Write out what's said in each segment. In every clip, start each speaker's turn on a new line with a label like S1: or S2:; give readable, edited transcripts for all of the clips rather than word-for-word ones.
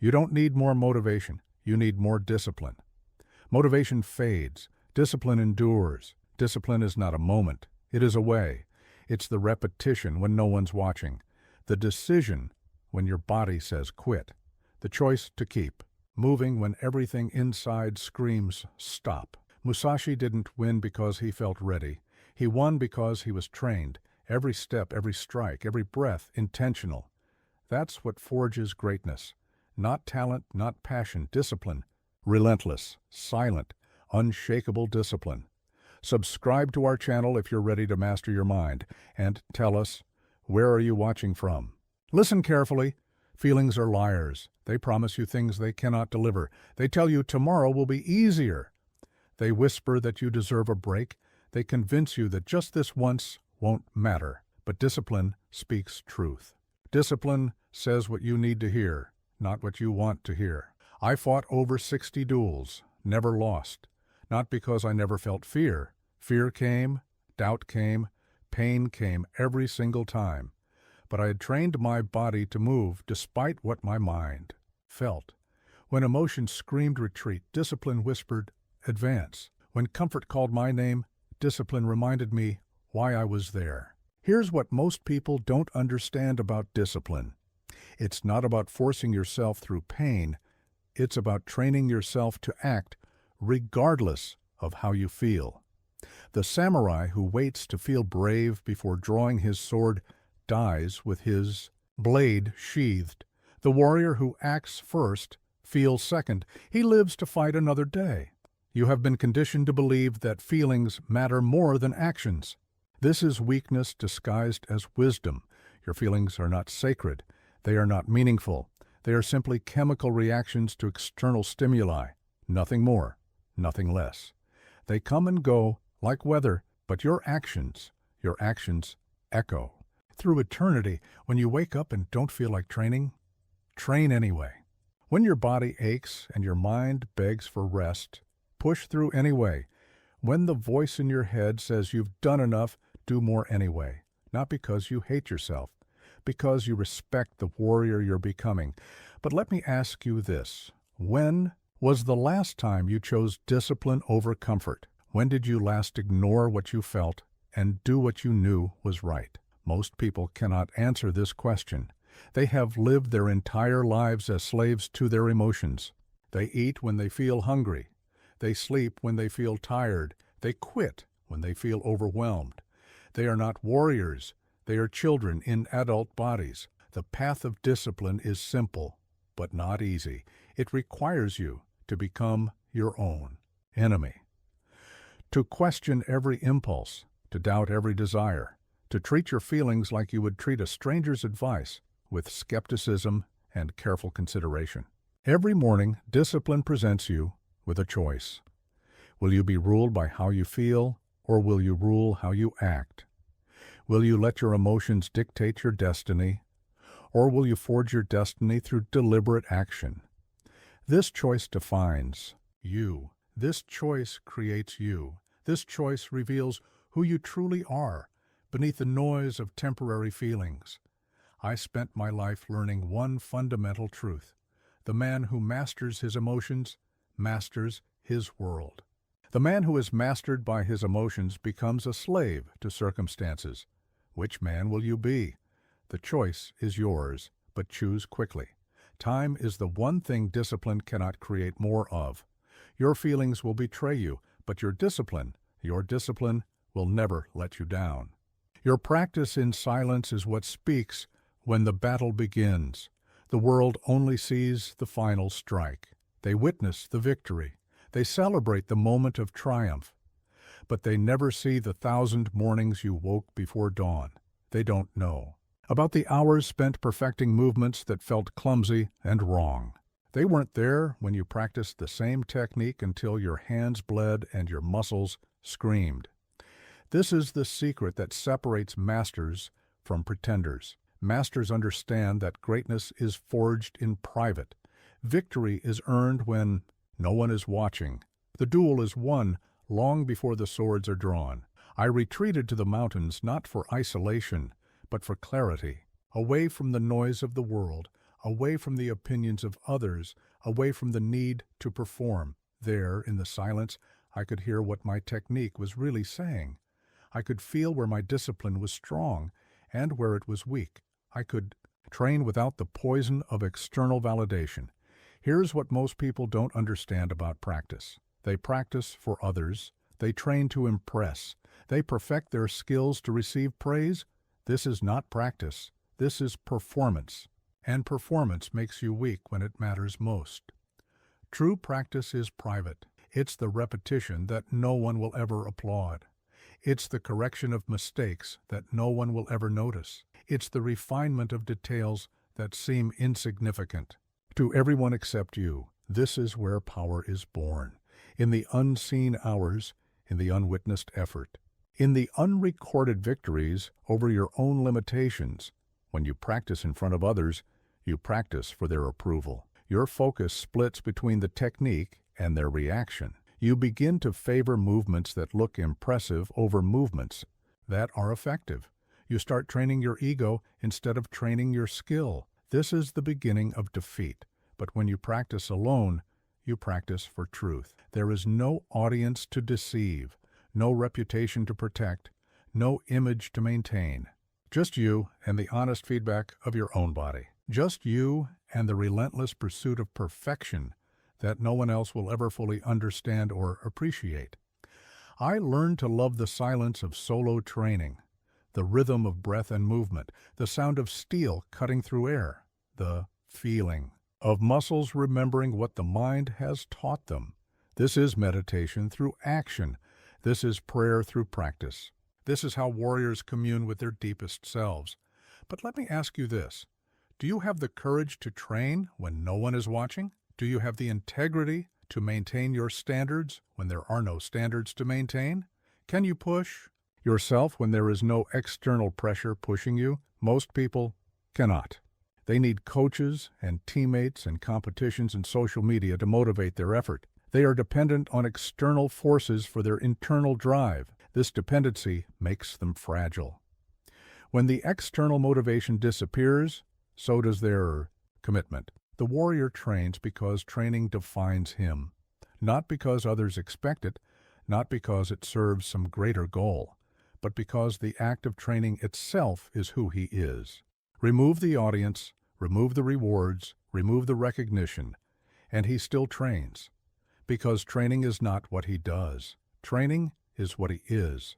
S1: You don't need more motivation. You need more discipline. Motivation fades. Discipline endures. Discipline is not a moment. It is a way. It's the repetition when no one's watching. The decision when your body says quit. The choice to keep. Moving when everything inside screams stop. Musashi didn't win because he felt ready. He won because he was trained. Every step, every strike, every breath, intentional. That's what forges greatness. Not talent, not passion, discipline. Relentless, silent, unshakable discipline. Subscribe to our channel if you're ready to master your mind. And tell us, where are you watching from? Listen carefully. Feelings are liars. They promise you things they cannot deliver. They tell you tomorrow will be easier. They whisper that you deserve a break. They convince you that just this once won't matter. But discipline speaks truth. Discipline says what you need to hear, not what you want to hear. I fought over 60 duels, never lost. Not because I never felt fear. Fear came, doubt came, pain came every single time. But I had trained my body to move despite what my mind felt. When emotion screamed retreat, discipline whispered advance. When comfort called my name, discipline reminded me why I was there. Here's what most people don't understand about discipline. It's not about forcing yourself through pain. It's about training yourself to act regardless of how you feel. The samurai who waits to feel brave before drawing his sword dies with his blade sheathed. The warrior who acts first feels second. He lives to fight another day. You have been conditioned to believe that feelings matter more than actions. This is weakness disguised as wisdom. Your feelings are not sacred. They are not meaningful. They are simply chemical reactions to external stimuli. Nothing more, nothing less. They come and go like weather, but your actions echo. Through eternity, when you wake up and don't feel like training, train anyway. When your body aches and your mind begs for rest, push through anyway. When the voice in your head says you've done enough, do more anyway. Not because you hate yourself, because you respect the warrior you're becoming. But let me ask you this. When was the last time you chose discipline over comfort? When did you last ignore what you felt and do what you knew was right? Most people cannot answer this question. They have lived their entire lives as slaves to their emotions. They eat when they feel hungry. They sleep when they feel tired. They quit when they feel overwhelmed. They are not warriors. They are children in adult bodies. The path of discipline is simple, but not easy. It requires you to become your own enemy. To question every impulse, to doubt every desire, to treat your feelings like you would treat a stranger's advice with skepticism and careful consideration. Every morning, discipline presents you with a choice. Will you be ruled by how you feel, or will you rule how you act? Will you let your emotions dictate your destiny, or will you forge your destiny through deliberate action? This choice defines you. This choice creates you. This choice reveals who you truly are beneath the noise of temporary feelings. I spent my life learning one fundamental truth. The man who masters his emotions masters his world. The man who is mastered by his emotions becomes a slave to circumstances. Which man will you be? The choice is yours, but choose quickly. Time is the one thing discipline cannot create more of. Your feelings will betray you, but your discipline will never let you down. Your practice in silence is what speaks when the battle begins. The world only sees the final strike. They witness the victory. They celebrate the moment of triumph. But they never see the 1,000 mornings you woke before dawn. They don't know about the hours spent perfecting movements that felt clumsy and wrong. They weren't there when you practiced the same technique until your hands bled and your muscles screamed. This is the secret that separates masters from pretenders. Masters understand that greatness is forged in private. Victory is earned when no one is watching. The duel is won long before the swords are drawn. I retreated to the mountains not for isolation, but for clarity, away from the noise of the world, away from the opinions of others, away from the need to perform. There, in the silence, I could hear what my technique was really saying. I could feel where my discipline was strong and where it was weak. I could train without the poison of external validation. Here's what most people don't understand about practice. They practice for others. They train to impress. They perfect their skills to receive praise. This is not practice. This is performance. And performance makes you weak when it matters most. True practice is private. It's the repetition that no one will ever applaud. It's the correction of mistakes that no one will ever notice. It's the refinement of details that seem insignificant. To everyone except you, this is where power is born. In the unseen hours, in the unwitnessed effort, in the unrecorded victories over your own limitations. When you practice in front of others, you practice for their approval. Your focus splits between the technique and their reaction. You begin to favor movements that look impressive over movements that are effective. You start training your ego instead of training your skill. This is the beginning of defeat. But when you practice alone, you practice for truth. There is no audience to deceive, no reputation to protect, no image to maintain. Just you and the honest feedback of your own body. Just you and the relentless pursuit of perfection that no one else will ever fully understand or appreciate. I learned to love the silence of solo training, the rhythm of breath and movement, the sound of steel cutting through air, the feeling of muscles remembering what the mind has taught them. This is meditation through action. This is prayer through practice. This is how warriors commune with their deepest selves. But let me ask you this. Do you have the courage to train when no one is watching? Do you have the integrity to maintain your standards when there are no standards to maintain? Can you push yourself when there is no external pressure pushing you? Most people cannot. They need coaches and teammates and competitions and social media to motivate their effort. They are dependent on external forces for their internal drive. This dependency makes them fragile. When the external motivation disappears, so does their commitment. The warrior trains because training defines him, not because others expect it, not because it serves some greater goal, but because the act of training itself is who he is. Remove the audience, remove the rewards, remove the recognition, and he still trains. Because training is not what he does. Training is what he is.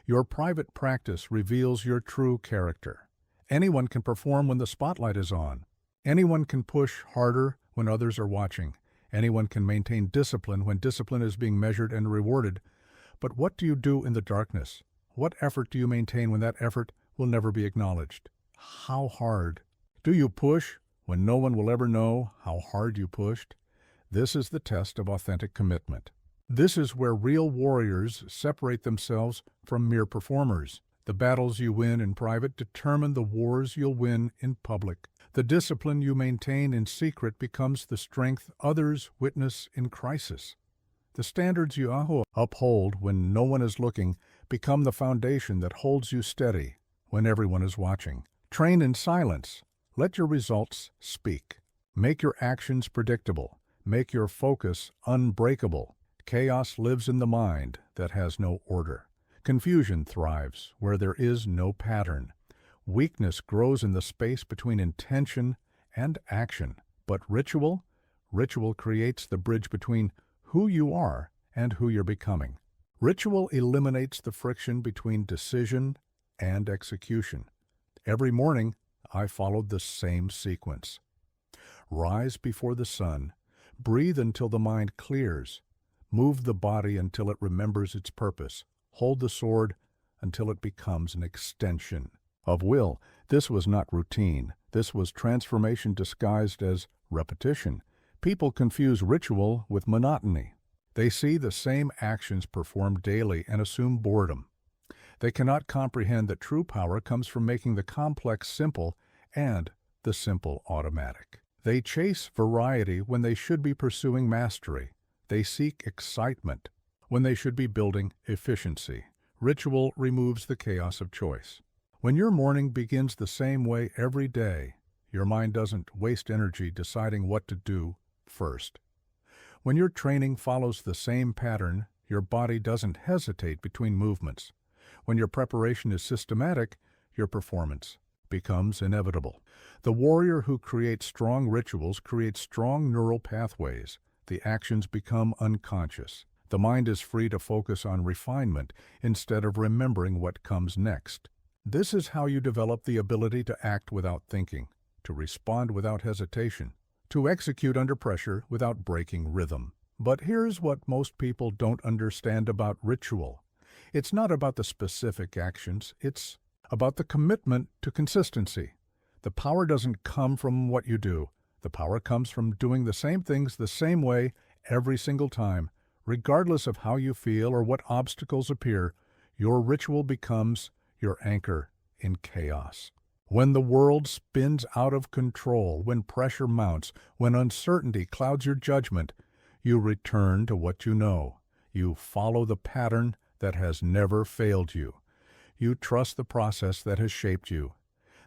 S1: Your private practice reveals your true character. Anyone can perform when the spotlight is on. Anyone can push harder when others are watching. Anyone can maintain discipline when discipline is being measured and rewarded. But what do you do in the darkness? What effort do you maintain when that effort will never be acknowledged? How hard? Do you push when no one will ever know how hard you pushed? This is the test of authentic commitment. This is where real warriors separate themselves from mere performers. The battles you win in private determine the wars you'll win in public. The discipline you maintain in secret becomes the strength others witness in crisis. The standards you uphold when no one is looking become the foundation that holds you steady when everyone is watching. Train in silence. Let your results speak. Make your actions predictable. Make your focus unbreakable. Chaos lives in the mind that has no order. Confusion thrives where there is no pattern. Weakness grows in the space between intention and action. But ritual creates the bridge between who you are and who you're becoming. Ritual eliminates the friction between decision and execution. Every morning, I followed the same sequence. Rise before the sun. Breathe until the mind clears. Move the body until it remembers its purpose. Hold the sword until it becomes an extension of will. This was not routine. This was transformation disguised as repetition. People confuse ritual with monotony. They see the same actions performed daily and assume boredom. They cannot comprehend that true power comes from making the complex simple and the simple automatic. They chase variety when they should be pursuing mastery. They seek excitement when they should be building efficiency. Ritual removes the chaos of choice. When your morning begins the same way every day, Your mind doesn't waste energy deciding what to do first. When your training follows the same pattern, your body doesn't hesitate between movements. When your preparation is systematic, your performance becomes inevitable. The warrior who creates strong rituals creates strong neural pathways. The actions become unconscious. The mind is free to focus on refinement instead of remembering what comes next. This is how you develop the ability to act without thinking, to respond without hesitation, to execute under pressure without breaking rhythm. But here's what most people don't understand about ritual. It's not about the specific actions, it's about the commitment to consistency. The power doesn't come from what you do. The power comes from doing the same things the same way every single time. Regardless of how you feel or what obstacles appear, your ritual becomes your anchor in chaos. When the world spins out of control, when pressure mounts, when uncertainty clouds your judgment, you return to what you know. You follow the pattern that has never failed you. You trust the process that has shaped you.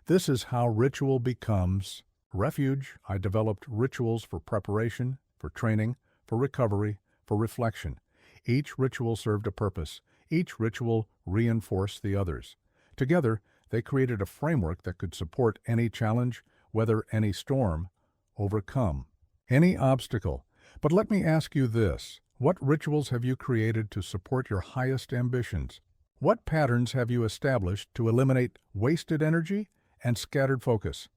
S1: This is how ritual becomes refuge. I developed rituals for preparation, for training, for recovery, for reflection. Each ritual served a purpose. Each ritual reinforced the others. Together, they created a framework that could support any challenge, weather any storm, overcome any obstacle. But let me ask you this. What rituals have you created to support your highest ambitions? What patterns have you established to eliminate wasted energy and scattered focus?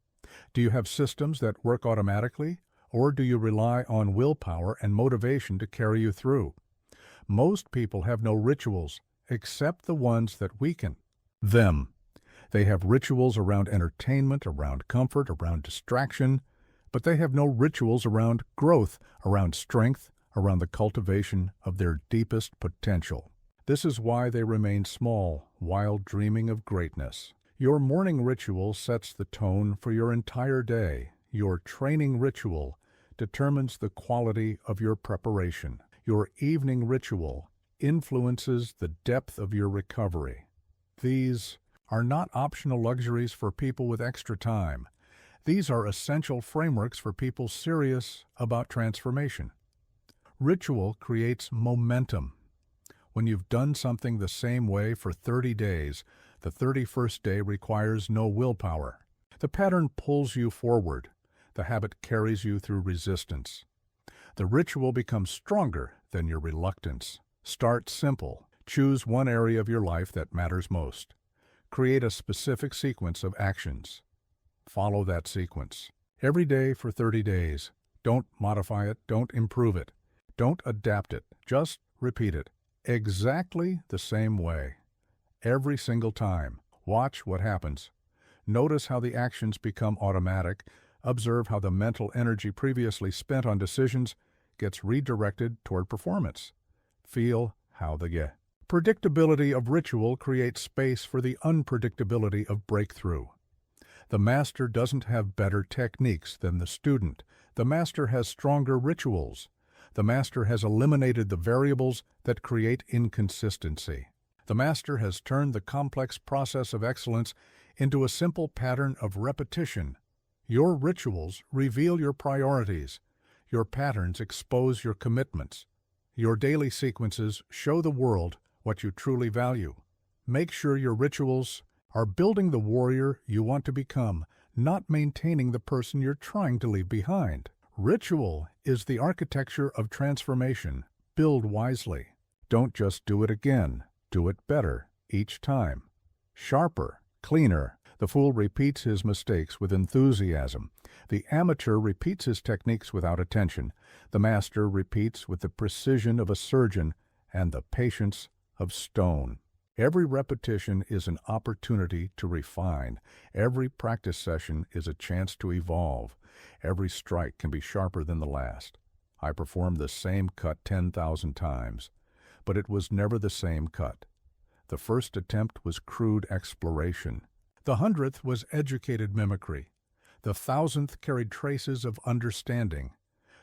S1: Do you have systems that work automatically, or do you rely on willpower and motivation to carry you through? Most people have no rituals, except the ones that weaken them. They have rituals around entertainment, around comfort, around distraction, but they have no rituals around growth, around strength, around the cultivation of their deepest potential. This is why they remain small while dreaming of greatness. Your morning ritual sets the tone for your entire day. Your training ritual determines the quality of your preparation. Your evening ritual influences the depth of your recovery. These are not optional luxuries for people with extra time. These are essential frameworks for people serious about transformation. Ritual creates momentum. When you've done something the same way for 30 days, the 31st day requires no willpower. The pattern pulls you forward. The habit carries you through resistance. The ritual becomes stronger than your reluctance. Start simple. Choose one area of your life that matters most. Create a specific sequence of actions. Follow that sequence. Every day for 30 days. Don't modify it. Don't improve it. Don't adapt it. Just repeat it. Exactly the same way. Every single time. Watch what happens. Notice how the actions become automatic. Observe how the mental energy previously spent on decisions gets redirected toward performance. Feel how the predictability of ritual creates space for the unpredictability of breakthrough. The master doesn't have better techniques than the student. The master has stronger rituals. The master has eliminated the variables that create inconsistency. The master has turned the complex process of excellence into a simple pattern of repetition. Your rituals reveal your priorities. Your patterns expose your commitments. Your daily sequences show the world what you truly value. Make sure your rituals are building the warrior you want to become, not maintaining the person you're trying to leave behind. Ritual is the architecture of transformation. Build wisely. Don't just do it again. Do it better each time. Sharper, cleaner. The fool repeats his mistakes with enthusiasm. The amateur repeats his techniques without attention. The master repeats with the precision of a surgeon and the patience of stone. Every repetition is an opportunity to refine. Every practice session is a chance to evolve. Every strike can be sharper than the last. I performed the same cut 10,000 times, but it was never the same cut. The first attempt was crude exploration. The 100th was educated mimicry. The 1,000th carried traces of understanding.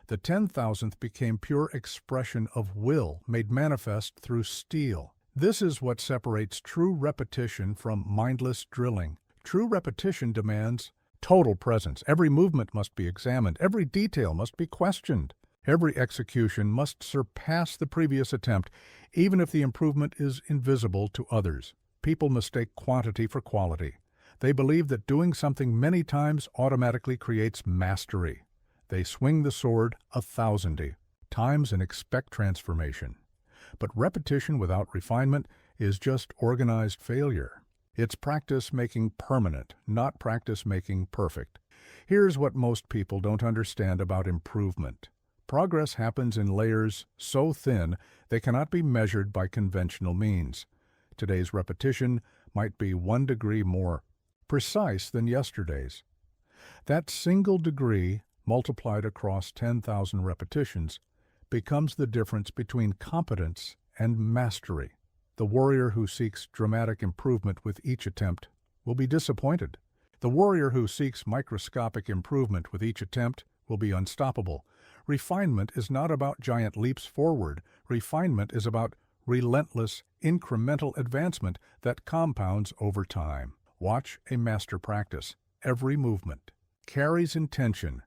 S1: The 10,000th became pure expression of will made manifest through steel. This is what separates true repetition from mindless drilling. True repetition demands Total presence. Every movement must be examined. Every detail must be questioned. Every execution must surpass the previous attempt, even if the improvement is invisible to others. People mistake quantity for quality. They believe that doing something many times automatically creates mastery. They swing the sword 1,000 times and expect transformation. But repetition without refinement is just organized failure. It's practice making permanent, not practice making perfect. Here's what most people don't understand about improvement. Progress happens in layers so thin they cannot be measured by conventional means. Today's repetition might be 1 degree more precise than yesterday's. That single degree, multiplied across 10,000 repetitions, becomes the difference between competence and mastery. The warrior who seeks dramatic improvement with each attempt will be disappointed. The warrior who seeks microscopic improvement with each attempt will be unstoppable. Refinement is not about giant leaps forward. Refinement is about relentless, incremental advancement that compounds over time. Watch a master practice. Every movement carries intention.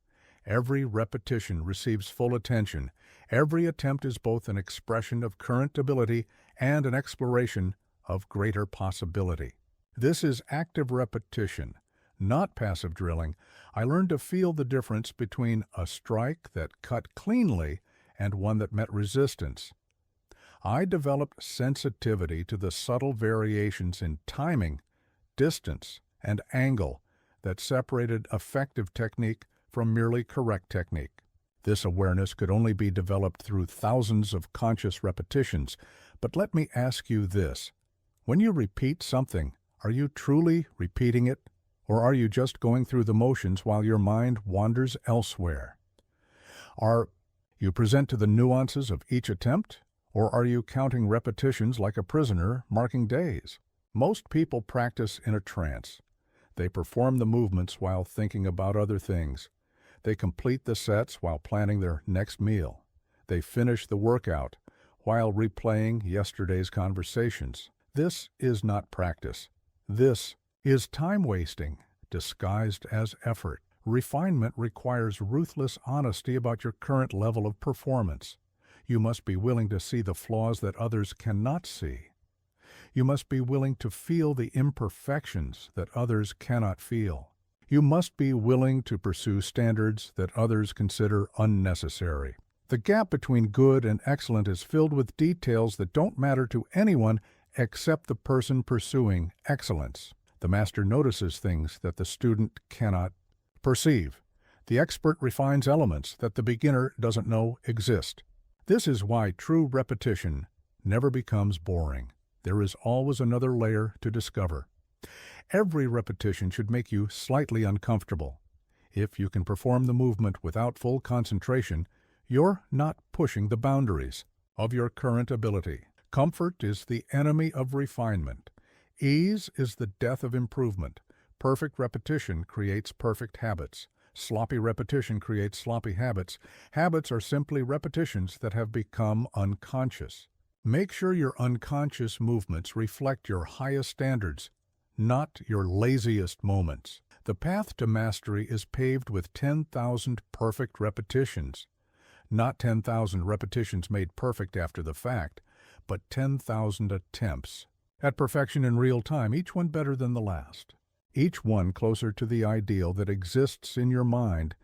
S1: Every repetition receives full attention. Every attempt is both an expression of current ability and an exploration of greater possibility. This is active repetition, not passive drilling. I learned to feel the difference between a strike that cut cleanly and one that met resistance. I developed sensitivity to the subtle variations in timing, distance, and angle that separated effective technique from merely correct technique. This awareness could only be developed through thousands of conscious repetitions. But let me ask you this. When you repeat something, are you truly repeating it, or are you just going through the motions while your mind wanders elsewhere? Are you present to the nuances of each attempt, or are you counting repetitions like a prisoner marking days? Most people practice in a trance. They perform the movements while thinking about other things. They complete the sets while planning their next meal. They finish the workout while replaying yesterday's conversations. This is not practice. This is time wasting, disguised as effort. Refinement requires ruthless honesty about your current level of performance. You must be willing to see the flaws that others cannot see. You must be willing to feel the imperfections that others cannot feel. You must be willing to pursue standards that others consider unnecessary. The gap between good and excellent is filled with details that don't matter to anyone except the person pursuing excellence. The master notices things that the student cannot perceive. The expert refines elements that the beginner doesn't know exist. This is why true repetition never becomes boring. There is always another layer to discover. Every repetition should make you slightly uncomfortable. If you can perform the movement without full concentration, you're not pushing the boundaries of your current ability. Comfort is the enemy of refinement. Ease is the death of improvement. Perfect repetition creates perfect habits. Sloppy repetition creates sloppy habits. Habits are simply repetitions that have become unconscious. Make sure your unconscious movements reflect your highest standards, not your laziest moments. The path to mastery is paved with 10,000 perfect repetitions. Not 10,000 repetitions made perfect after the fact, but 10,000 attempts at perfection in real time, each one better than the last. Each one closer to the ideal that exists in your mind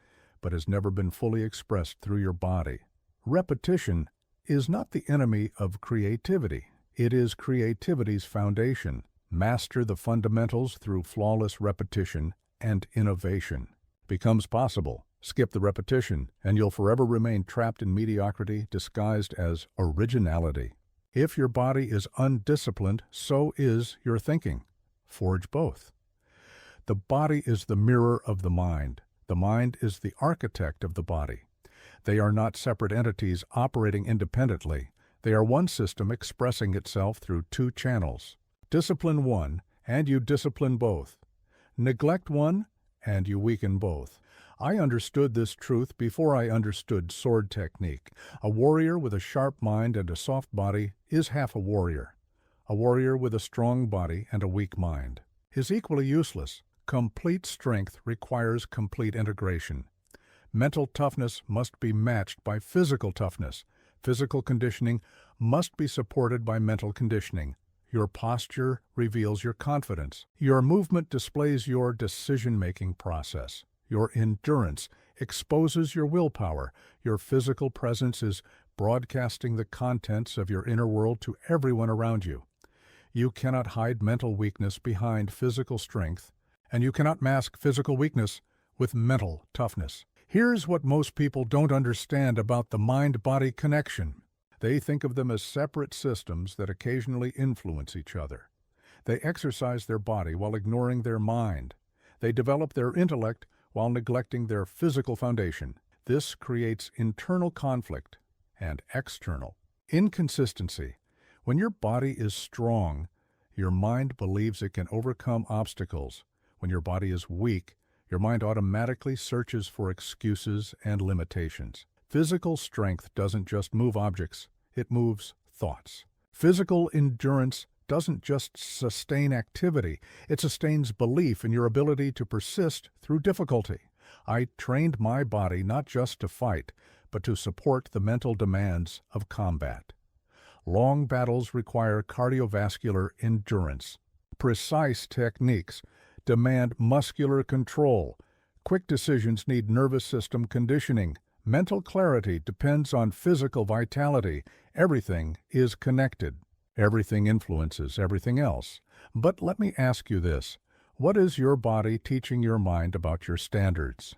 S1: but has never been fully expressed through your body. Repetition is not the enemy of creativity. It is creativity's foundation. Master the fundamentals through flawless repetition, and innovation becomes possible. Skip the repetition, and you'll forever remain trapped in mediocrity disguised as originality. If your body is undisciplined, so is your thinking. Forge both. The body is the mirror of the mind. The mind is the architect of the body. They are not separate entities operating independently. They are one system expressing itself through two channels. Discipline one, and you discipline both. Neglect one, and you weaken both. I understood this truth before I understood sword technique. A warrior with a sharp mind and a soft body is half a warrior. A warrior with a strong body and a weak mind is equally useless. Complete strength requires complete integration. Mental toughness must be matched by physical toughness. Physical conditioning must be supported by mental conditioning. Your posture reveals your confidence. Your movement displays your decision-making process. Your endurance exposes your willpower. Your physical presence is broadcasting the contents of your inner world to everyone around you. You cannot hide mental weakness behind physical strength, and you cannot mask physical weakness with mental toughness. Here's what most people don't understand about the mind-body connection. They think of them as separate systems that occasionally influence each other. They exercise their body while ignoring their mind. They develop their intellect while neglecting their physical foundation. This creates internal conflict and external inconsistency. When your body is strong, your mind believes it can overcome obstacles. When your body is weak, your mind automatically searches for excuses and limitations. Physical strength doesn't just move objects, it moves thoughts. Physical endurance doesn't just sustain activity, it sustains belief in your ability to persist through difficulty. I trained my body not just to fight, but to support the mental demands of combat. Long battles require cardiovascular endurance. Precise techniques demand muscular control. Quick decisions need nervous system conditioning. Mental clarity depends on physical vitality. Everything is connected. Everything influences everything else. But let me ask you this. What is your body teaching your mind about your standards?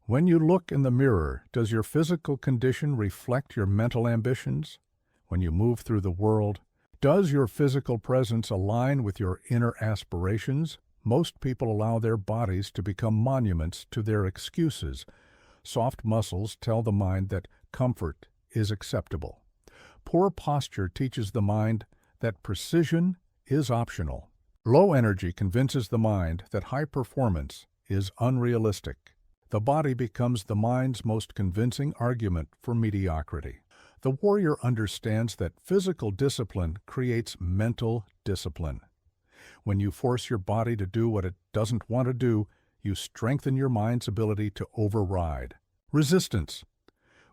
S1: When you look in the mirror, does your physical condition reflect your mental ambitions? When you move through the world, does your physical presence align with your inner aspirations? Most people allow their bodies to become monuments to their excuses. Soft muscles tell the mind that comfort is acceptable. Poor posture teaches the mind that precision is optional. Low energy convinces the mind that high performance is unrealistic. The body becomes the mind's most convincing argument for mediocrity. The warrior understands that physical discipline creates mental discipline. When you force your body to do what it doesn't want to do, you strengthen your mind's ability to override. Resistance.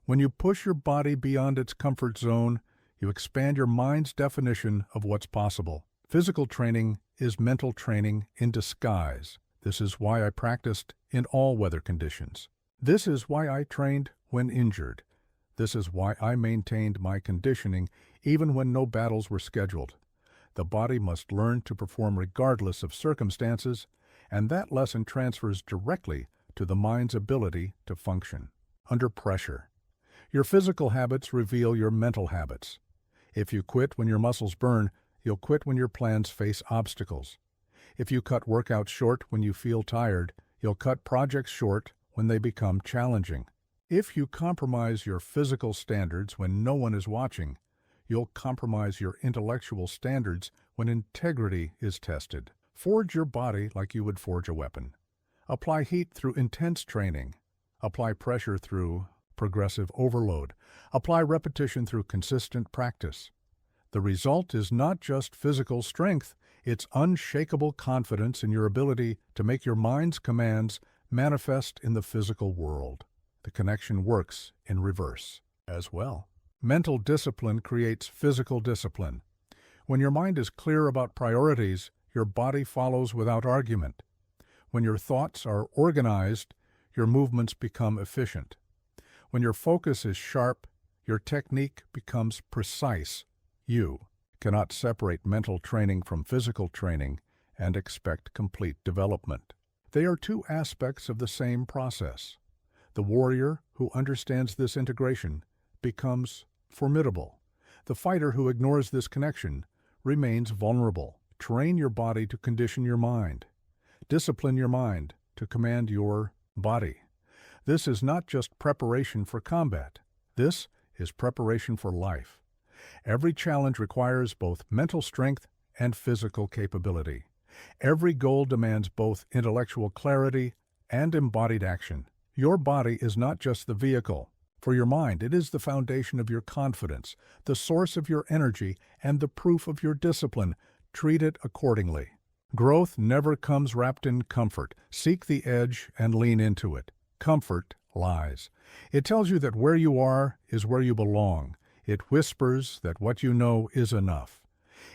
S1: When you push your body beyond its comfort zone, you expand your mind's definition of what's possible. Physical training is mental training in disguise. This is why I practiced in all weather conditions. This is why I trained when injured. This is why I maintained my conditioning even when no battles were scheduled. The body must learn to perform regardless of circumstances, and that lesson transfers directly to the mind's ability to function under pressure. Your physical habits reveal your mental habits. If you quit when your muscles burn, you'll quit when your plans face obstacles. If you cut workouts short when you feel tired, you'll cut projects short when they become challenging. If you compromise your physical standards when no one is watching, you'll compromise your intellectual standards when integrity is tested. Forge your body like you would forge a weapon. Apply heat through intense training. Apply pressure through progressive overload. Apply repetition through consistent practice. The result is not just physical strength, it's unshakable confidence in your ability to make your mind's commands manifest in the physical world. The connection works in reverse as well. Mental discipline creates physical discipline. When your mind is clear about priorities, your body follows without argument. When your thoughts are organized, your movements become efficient. When your focus is sharp, your technique becomes precise. You cannot separate mental training from physical training and expect complete development. They are two aspects of the same process. The warrior who understands this integration becomes formidable. The fighter who ignores this connection remains vulnerable. Train your body to condition your mind. Discipline your mind to command your body. This is not just preparation for combat. This is preparation for life. Every challenge requires both mental strength and physical capability. Every goal demands both intellectual clarity and embodied action. Your body is not just the vehicle. For your mind, it is the foundation of your confidence, the source of your energy, and the proof of your discipline. Treat it accordingly. Growth never comes wrapped in comfort. Seek the edge and lean into it. Comfort lies. It tells you that where you are is where you belong. It whispers that what you know is enough.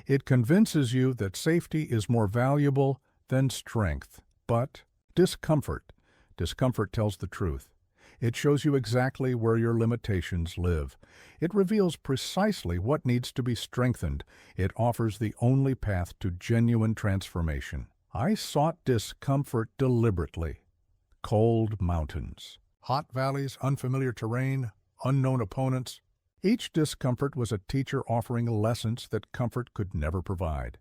S1: It convinces you that safety is more valuable than strength. But discomfort tells the truth. It shows you exactly where your limitations live. It reveals precisely what needs to be strengthened. It offers the only path to genuine transformation. I sought discomfort deliberately. Cold mountains, hot valleys, unfamiliar terrain, unknown opponents. Each discomfort was a teacher offering lessons that comfort could never provide.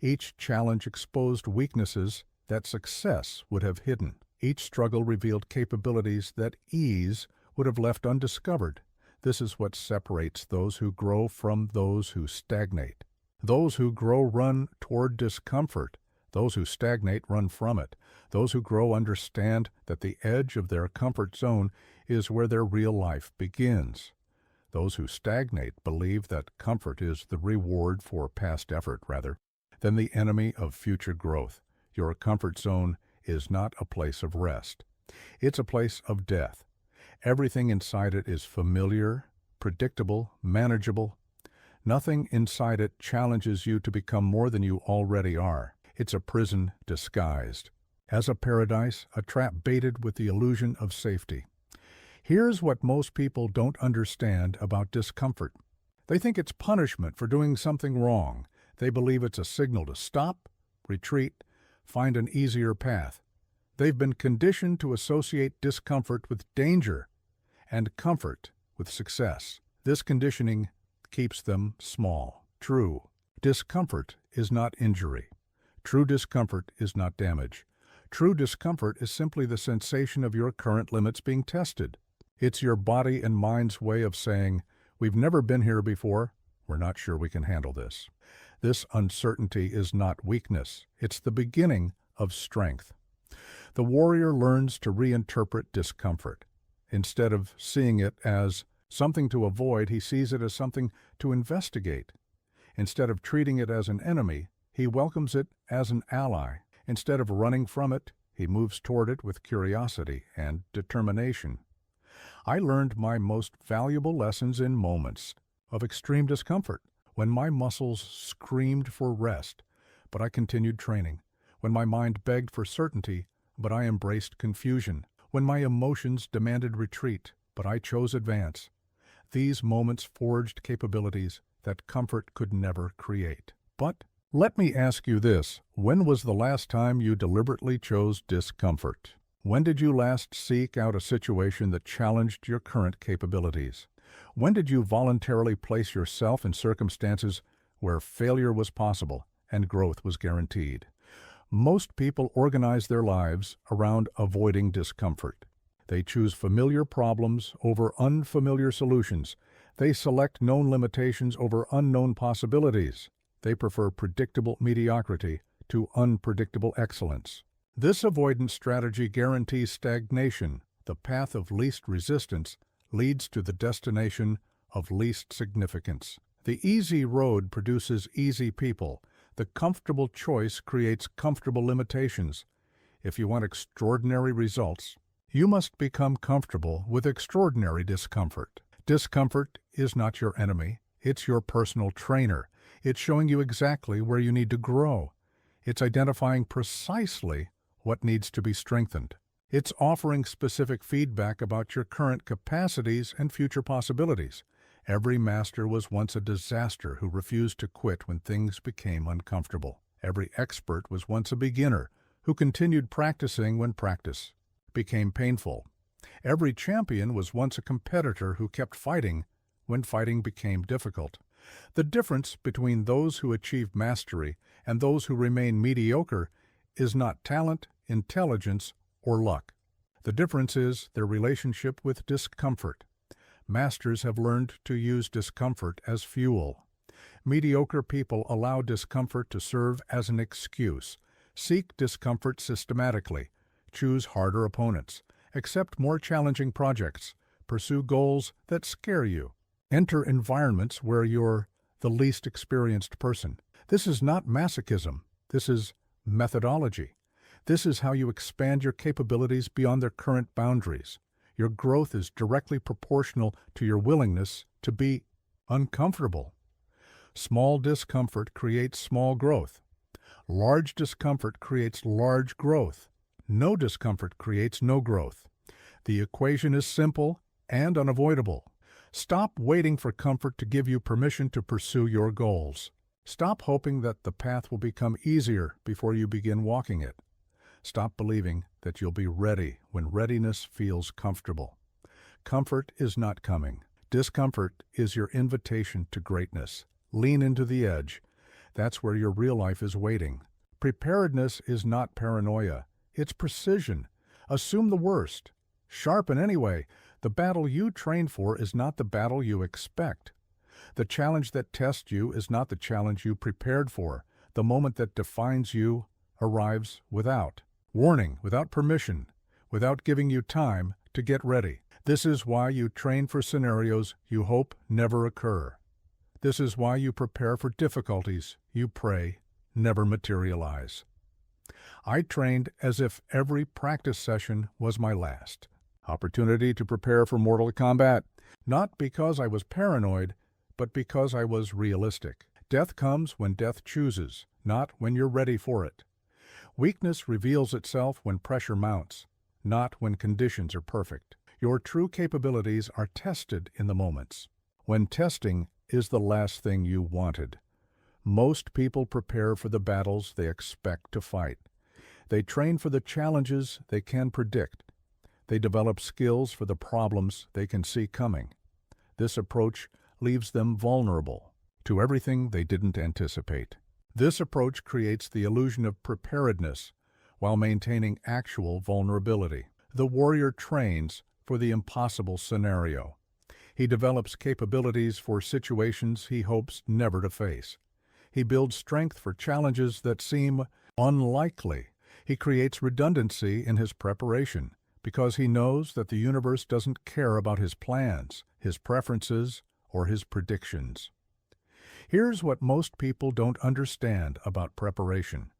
S1: Each challenge exposed weaknesses that success would have hidden. Each struggle revealed capabilities that ease would have left undiscovered. This is what separates those who grow from those who stagnate. Those who grow run toward discomfort. Those who stagnate run from it. Those who grow understand that the edge of their comfort zone is where their real life begins. Those who stagnate believe that comfort is the reward for past effort rather than the enemy of future growth. Your comfort zone is not a place of rest. It's a place of death. Everything inside it is familiar, predictable, manageable. Nothing inside it challenges you to become more than you already are. It's a prison disguised as a paradise, a trap baited with the illusion of safety. Here's what most people don't understand about discomfort. They think it's punishment for doing something wrong. They believe it's a signal to stop, retreat, find an easier path. They've been conditioned to associate discomfort with danger and comfort with success. This conditioning keeps them small. True discomfort is not injury. True discomfort is not damage. True discomfort is simply the sensation of your current limits being tested. It's your body and mind's way of saying, "We've never been here before. We're not sure we can handle this." This uncertainty is not weakness. It's the beginning of strength. The warrior learns to reinterpret discomfort. Instead of seeing it as something to avoid, he sees it as something to investigate. Instead of treating it as an enemy, he welcomes it as an ally. Instead of running from it, he moves toward it with curiosity and determination. I learned my most valuable lessons in moments of extreme discomfort, when my muscles screamed for rest, but I continued training, when my mind begged for certainty, but I embraced confusion, when my emotions demanded retreat, but I chose advance. These moments forged capabilities that comfort could never create. But let me ask you this: when was the last time you deliberately chose discomfort? When did you last seek out a situation that challenged your current capabilities? When did you voluntarily place yourself in circumstances where failure was possible and growth was guaranteed? Most people organize their lives around avoiding discomfort. They choose familiar problems over unfamiliar solutions. They select known limitations over unknown possibilities. They prefer predictable mediocrity to unpredictable excellence. This avoidance strategy guarantees stagnation. The path of least resistance leads to the destination of least significance. The easy road produces easy people. The comfortable choice creates comfortable limitations. If you want extraordinary results, you must become comfortable with extraordinary discomfort. Discomfort is not your enemy. It's your personal trainer. It's showing you exactly where you need to grow. It's identifying precisely what needs to be strengthened. It's offering specific feedback about your current capacities and future possibilities. Every master was once a disaster who refused to quit when things became uncomfortable. Every expert was once a beginner who continued practicing when practice became painful. Every champion was once a competitor who kept fighting when fighting became difficult. The difference between those who achieve mastery and those who remain mediocre is not talent, intelligence, or luck. The difference is their relationship with discomfort. Masters have learned to use discomfort as fuel. Mediocre people allow discomfort to serve as an excuse. Seek discomfort systematically. Choose harder opponents. Accept more challenging projects. Pursue goals that scare you. Enter environments where you're the least experienced person. This is not masochism. This is methodology. This is how you expand your capabilities beyond their current boundaries. Your growth is directly proportional to your willingness to be uncomfortable. Small discomfort creates small growth. Large discomfort creates large growth. No discomfort creates no growth. The equation is simple and unavoidable. Stop waiting for comfort to give you permission to pursue your goals. Stop hoping that the path will become easier before you begin walking it. Stop believing that you'll be ready when readiness feels comfortable. Comfort is not coming. Discomfort is your invitation to greatness. Lean into the edge. That's where your real life is waiting. Preparedness is not paranoia. It's precision. Assume the worst. Sharpen anyway. The battle you train for is not the battle you expect. The challenge that tests you is not the challenge you prepared for. The moment that defines you arrives without warning, without permission, without giving you time to get ready. This is why you train for scenarios you hope never occur. This is why you prepare for difficulties you pray never materialize. I trained as if every practice session was my last opportunity to prepare for mortal combat, not because I was paranoid, but because I was realistic. Death comes when death chooses, not when you're ready for it. Weakness reveals itself when pressure mounts, not when conditions are perfect. Your true capabilities are tested in the moments, when testing is the last thing you wanted. Most people prepare for the battles they expect to fight. They train for the challenges they can predict. They develop skills for the problems they can see coming. This approach leaves them vulnerable to everything they didn't anticipate. This approach creates the illusion of preparedness while maintaining actual vulnerability. The warrior trains for the impossible scenario. He develops capabilities for situations he hopes never to face. He builds strength for challenges that seem unlikely. He creates redundancy in his preparation because he knows that the universe doesn't care about his plans, his preferences, or his predictions. Here's what most people don't understand about preparation.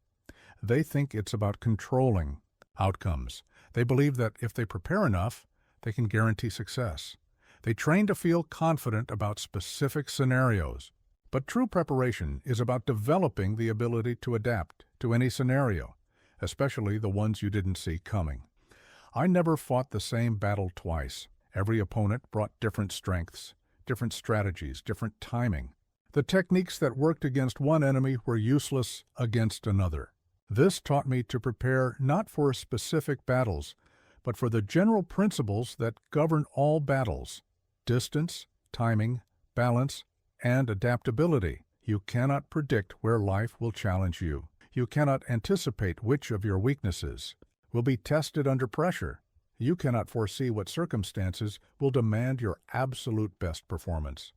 S1: They think it's about controlling outcomes. They believe that if they prepare enough, they can guarantee success. They train to feel confident about specific scenarios. But true preparation is about developing the ability to adapt to any scenario, especially the ones you didn't see coming. I never fought the same battle twice. Every opponent brought different strengths, different strategies, different timing. The techniques that worked against one enemy were useless against another. This taught me to prepare not for specific battles, but for the general principles that govern all battles: distance, timing, balance, and adaptability. You cannot predict where life will challenge you. You cannot anticipate which of your weaknesses will be tested under pressure. You cannot foresee what circumstances will demand your absolute best performance.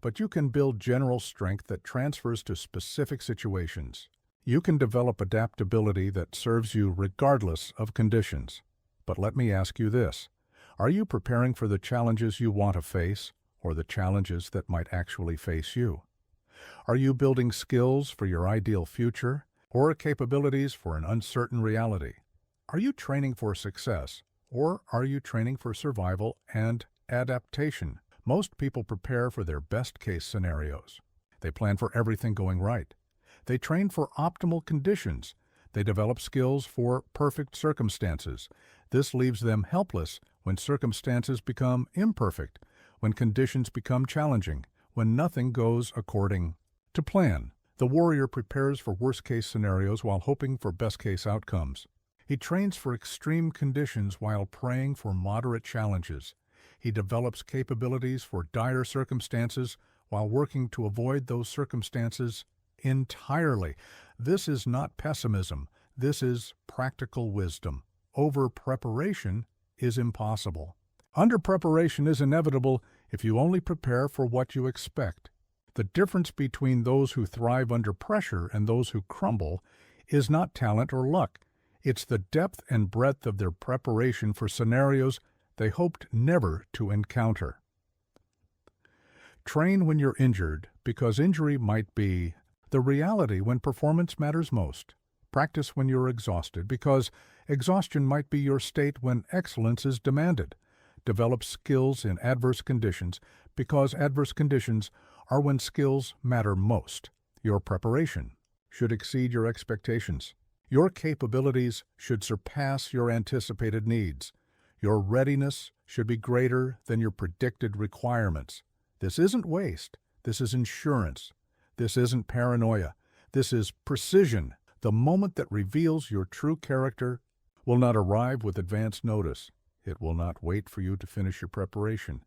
S1: But you can build general strength that transfers to specific situations. You can develop adaptability that serves you regardless of conditions. But let me ask you this: are you preparing for the challenges you want to face, or the challenges that might actually face you? Are you building skills for your ideal future, or capabilities for an uncertain reality? Are you training for success, or are you training for survival and adaptation? Most people prepare for their best-case scenarios. They plan for everything going right. They train for optimal conditions. They develop skills for perfect circumstances. This leaves them helpless when circumstances become imperfect, when conditions become challenging, when nothing goes according to plan. The warrior prepares for worst-case scenarios while hoping for best-case outcomes. He trains for extreme conditions while praying for moderate challenges. He develops capabilities for dire circumstances while working to avoid those circumstances entirely. This is not pessimism. This is practical wisdom. Over-preparation is impossible. Under-preparation is inevitable if you only prepare for what you expect. The difference between those who thrive under pressure and those who crumble is not talent or luck. It's the depth and breadth of their preparation for scenarios they hoped never to encounter. Train when you're injured, because injury might be the reality when performance matters most. Practice when you're exhausted, because exhaustion might be your state when excellence is demanded. Develop skills in adverse conditions, because adverse conditions are when skills matter most. Your preparation should exceed your expectations. Your capabilities should surpass your anticipated needs. Your readiness should be greater than your predicted requirements. This isn't waste. This is insurance. This isn't paranoia. This is precision. The moment that reveals your true character will not arrive with advance notice. It will not wait for you to finish your preparation.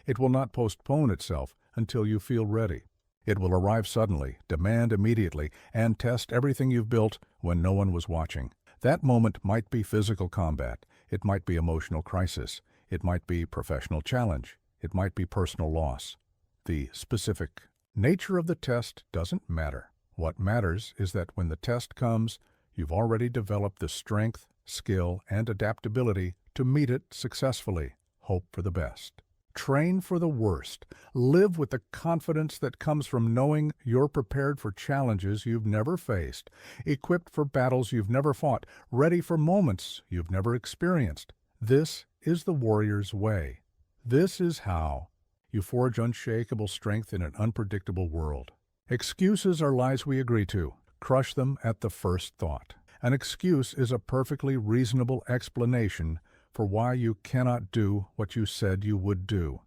S1: It will not postpone itself until you feel ready. It will arrive suddenly, demand immediately, and test everything you've built when no one was watching. That moment might be physical combat. It might be emotional crisis. It might be professional challenge. It might be personal loss. The specific nature of the test doesn't matter. What matters is that when the test comes, you've already developed the strength, skill, and adaptability to meet it successfully. Hope for the best. Train for the worst. Live with the confidence that comes from knowing you're prepared for challenges you've never faced, equipped for battles you've never fought, ready for moments you've never experienced. This is the warrior's way. This is how you forge unshakable strength in an unpredictable world. Excuses are lies we agree to. Crush them at the first thought. An excuse is a perfectly reasonable explanation for why you cannot do what you said you would do.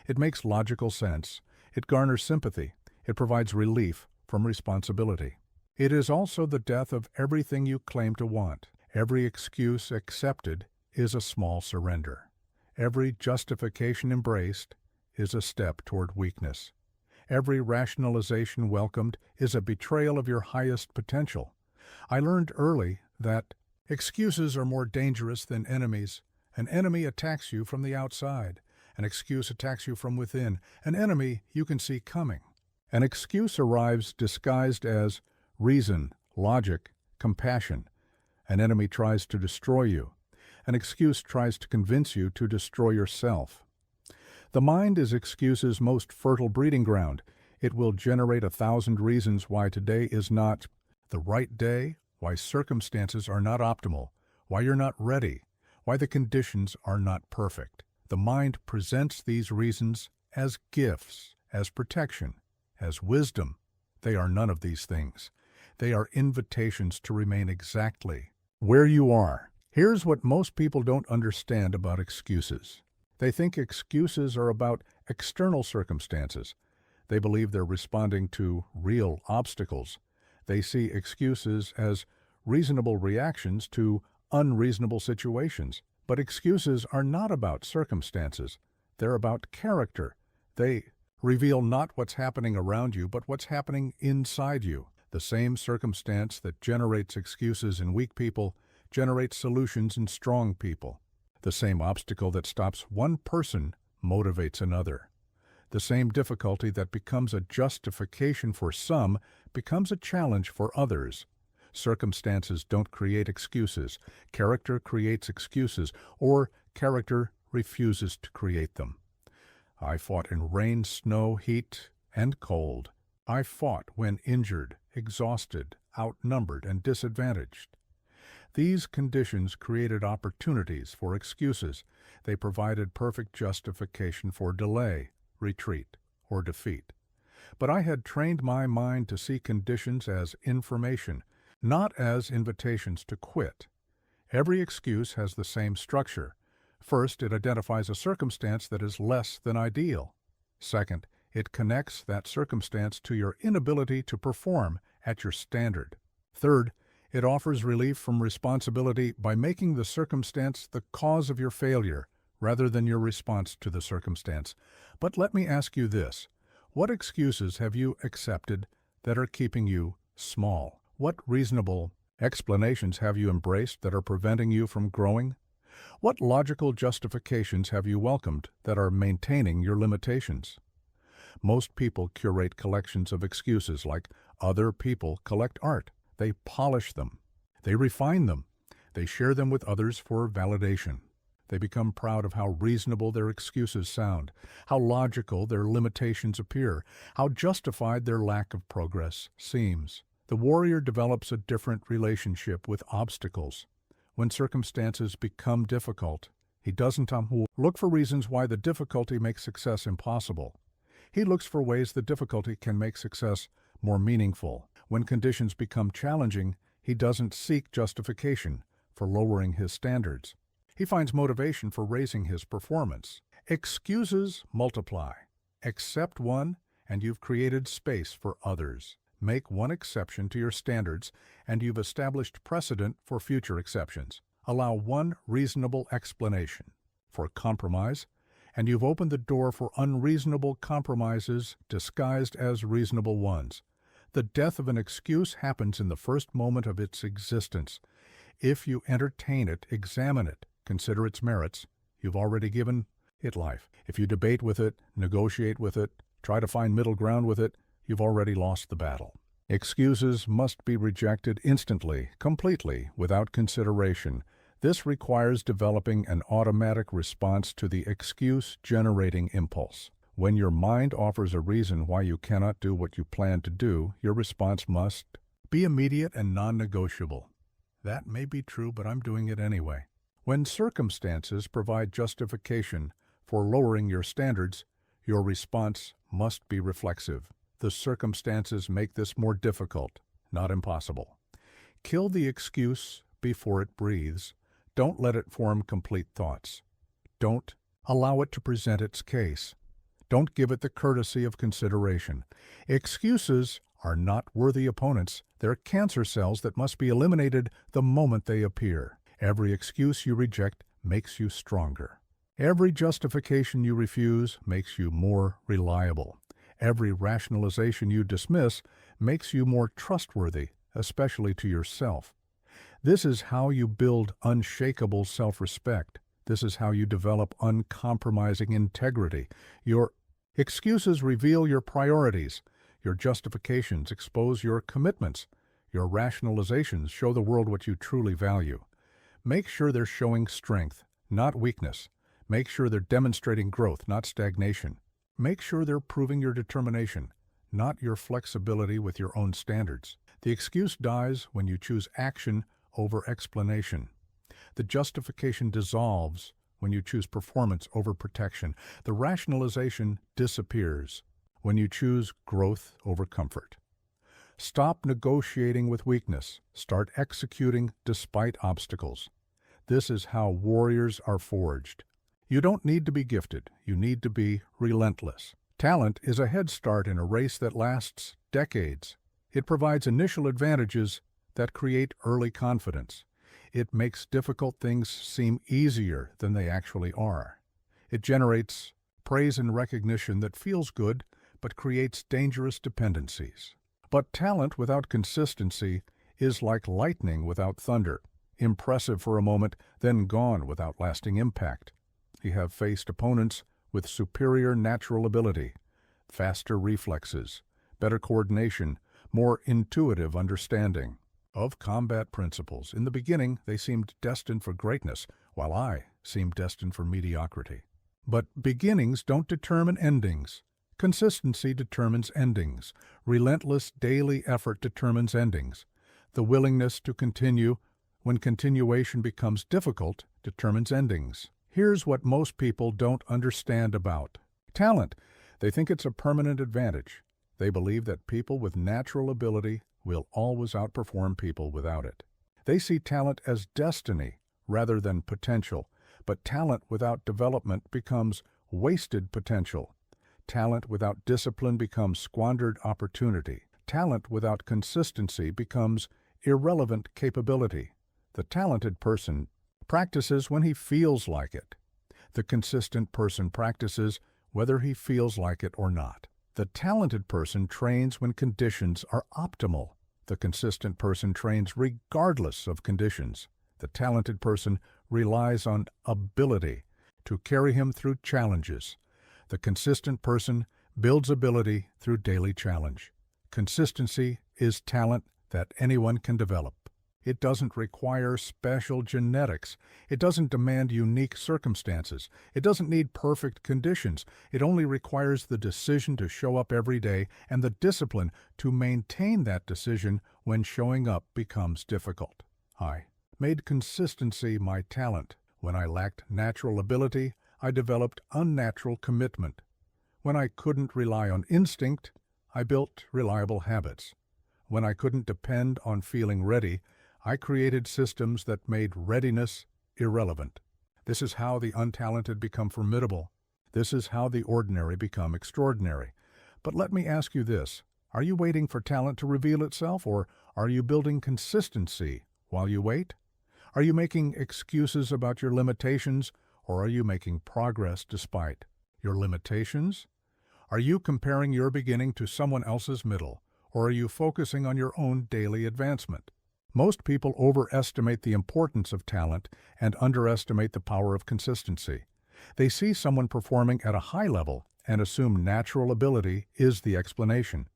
S1: It makes logical sense. It garners sympathy. It provides relief from responsibility. It is also the death of everything you claim to want. Every excuse accepted is a small surrender. Every justification embraced is a step toward weakness. Every rationalization welcomed is a betrayal of your highest potential. I learned early that excuses are more dangerous than enemies. An enemy attacks you from the outside. An excuse attacks you from within. An enemy you can see coming. An excuse arrives disguised as reason, logic, compassion. An enemy tries to destroy you. An excuse tries to convince you to destroy yourself. The mind is excuses' most fertile breeding ground. It will generate 1,000 reasons why today is not the right day, why circumstances are not optimal, why you're not ready, why the conditions are not perfect. The mind presents these reasons as gifts, as protection, as wisdom. They are none of these things. They are invitations to remain exactly where you are. Here's what most people don't understand about excuses. They think excuses are about external circumstances. They believe they're responding to real obstacles. They see excuses as reasonable reactions to unreasonable situations. But excuses are not about circumstances. They're about character. They reveal not what's happening around you, but what's happening inside you. The same circumstance that generates excuses in weak people generates solutions in strong people. The same obstacle that stops one person motivates another. The same difficulty that becomes a justification for some becomes a challenge for others. Circumstances don't create excuses. Character creates excuses, or character refuses to create them. I fought in rain, snow, heat, and cold. I fought when injured, exhausted, outnumbered, and disadvantaged. These conditions created opportunities for excuses. They provided perfect justification for delay, retreat, or defeat. But I had trained my mind to see conditions as information, not as invitations to quit. Every excuse has the same structure. First, it identifies a circumstance that is less than ideal. Second, it connects that circumstance to your inability to perform at your standard. Third, it offers relief from responsibility by making the circumstance the cause of your failure rather than your response to the circumstance. But let me ask you this. What excuses have you accepted that are keeping you small? What reasonable explanations have you embraced that are preventing you from growing? What logical justifications have you welcomed that are maintaining your limitations? Most people curate collections of excuses like other people collect art. They polish them. They refine them. They share them with others for validation. They become proud of how reasonable their excuses sound, how logical their limitations appear, how justified their lack of progress seems. The warrior develops a different relationship with obstacles. When circumstances become difficult, he doesn't look for reasons why the difficulty makes success impossible. He looks for ways the difficulty can make success more meaningful. When conditions become challenging, he doesn't seek justification for lowering his standards. He finds motivation for raising his performance. Excuses multiply. Accept one, and you've created space for others. Make one exception to your standards, and you've established precedent for future exceptions. Allow one reasonable explanation for compromise, and you've opened the door for unreasonable compromises disguised as reasonable ones. The death of an excuse happens in the first moment of its existence. If you entertain it, examine it, consider its merits, you've already given it life. If you debate with it, negotiate with it, try to find middle ground with it, you've already lost the battle. Excuses must be rejected instantly, completely, without consideration. This requires developing an automatic response to the excuse-generating impulse. When your mind offers a reason why you cannot do what you plan to do, your response must be immediate and non-negotiable. That may be true, but I'm doing it anyway. When circumstances provide justification for lowering your standards, your response must be reflexive. The circumstances make this more difficult, not impossible. Kill the excuse before it breathes. Don't let it form complete thoughts. Don't allow it to present its case. Don't give it the courtesy of consideration. Excuses are not worthy opponents. They're cancer cells that must be eliminated the moment they appear. Every excuse you reject makes you stronger. Every justification you refuse makes you more reliable. Every rationalization you dismiss makes you more trustworthy, especially to yourself. This is how you build unshakable self-respect. This is how you develop uncompromising integrity. Your excuses reveal your priorities. Your justifications expose your commitments. Your rationalizations show the world what you truly value. Make sure they're showing strength, not weakness. Make sure they're demonstrating growth, not stagnation. Make sure they're proving your determination, not your flexibility with your own standards. The excuse dies when you choose action over explanation. The justification dissolves when you choose performance over protection. The rationalization disappears when you choose growth over comfort. Stop negotiating with weakness. Start executing despite obstacles. This is how warriors are forged. You don't need to be gifted. You need to be relentless. Talent is a head start in a race that lasts decades. It provides initial advantages that create early confidence. It makes difficult things seem easier than they actually are. It generates praise and recognition that feels good, but creates dangerous dependencies. But talent without consistency is like lightning without thunder, impressive for a moment, then gone without lasting impact. You have faced opponents with superior natural ability, faster reflexes, better coordination, more intuitive understanding of combat principles. In the beginning, they seemed destined for greatness, while I seemed destined for mediocrity. But beginnings don't determine endings. Consistency determines endings. Relentless daily effort determines endings. The willingness to continue when continuation becomes difficult determines endings. Here's what most people don't understand about talent. They think it's a permanent advantage. They believe that people with natural ability will always outperform people without it. They see talent as destiny rather than potential, but talent without development becomes wasted potential. Talent without discipline becomes squandered opportunity. Talent without consistency becomes irrelevant capability. The talented person practices when he feels like it. The consistent person practices whether he feels like it or not. The talented person trains when conditions are optimal. The consistent person trains regardless of conditions. The talented person relies on ability to carry him through challenges. The consistent person builds ability through daily challenge. Consistency is talent that anyone can develop. It doesn't require special genetics. It doesn't demand unique circumstances. It doesn't need perfect conditions. It only requires the decision to show up every day and the discipline to maintain that decision when showing up becomes difficult. I made consistency my talent. When I lacked natural ability, I developed unnatural commitment. When I couldn't rely on instinct, I built reliable habits. When I couldn't depend on feeling ready, I created systems that made readiness irrelevant. This is how the untalented become formidable. This is how the ordinary become extraordinary. But let me ask you this. Are you waiting for talent to reveal itself, or are you building consistency while you wait? Are you making excuses about your limitations, or are you making progress despite your limitations? Are you comparing your beginning to someone else's middle, or are you focusing on your own daily advancement? Most people overestimate the importance of talent and underestimate the power of consistency. They see someone performing at a high level and assume natural ability is the explanation.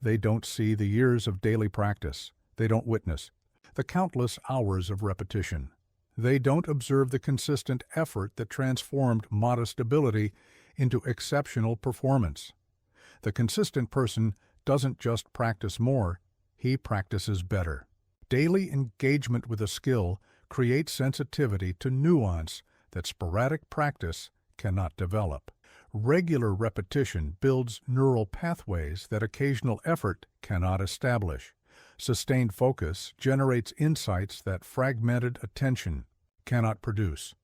S1: They don't see the years of daily practice. They don't witness the countless hours of repetition. They don't observe the consistent effort that transformed modest ability into exceptional performance. The consistent person doesn't just practice more, he practices better. Daily engagement with a skill creates sensitivity to nuance that sporadic practice cannot develop. Regular repetition builds neural pathways that occasional effort cannot establish. Sustained focus generates insights that fragmented attention cannot produce.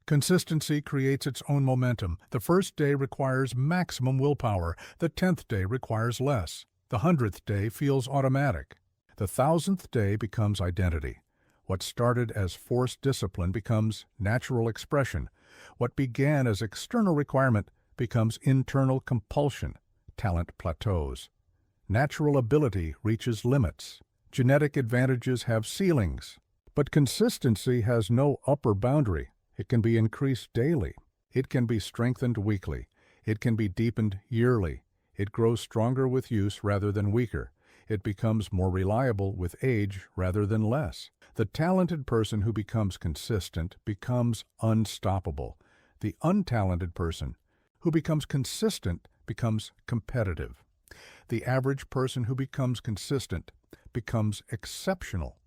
S1: Consistency creates its own momentum. The first day requires maximum willpower. The 10th day requires less. The 100th day feels automatic. The 1000th day becomes identity. What started as forced discipline becomes natural expression. What began as external requirement becomes internal compulsion. Talent plateaus. Natural ability reaches limits. Genetic advantages have ceilings. But consistency has no upper boundary. It can be increased daily. It can be strengthened weekly. It can be deepened yearly. It grows stronger with use rather than weaker. It becomes more reliable with age rather than less. The talented person who becomes consistent becomes unstoppable. The untalented person who becomes consistent becomes competitive. The average person who becomes consistent becomes exceptional.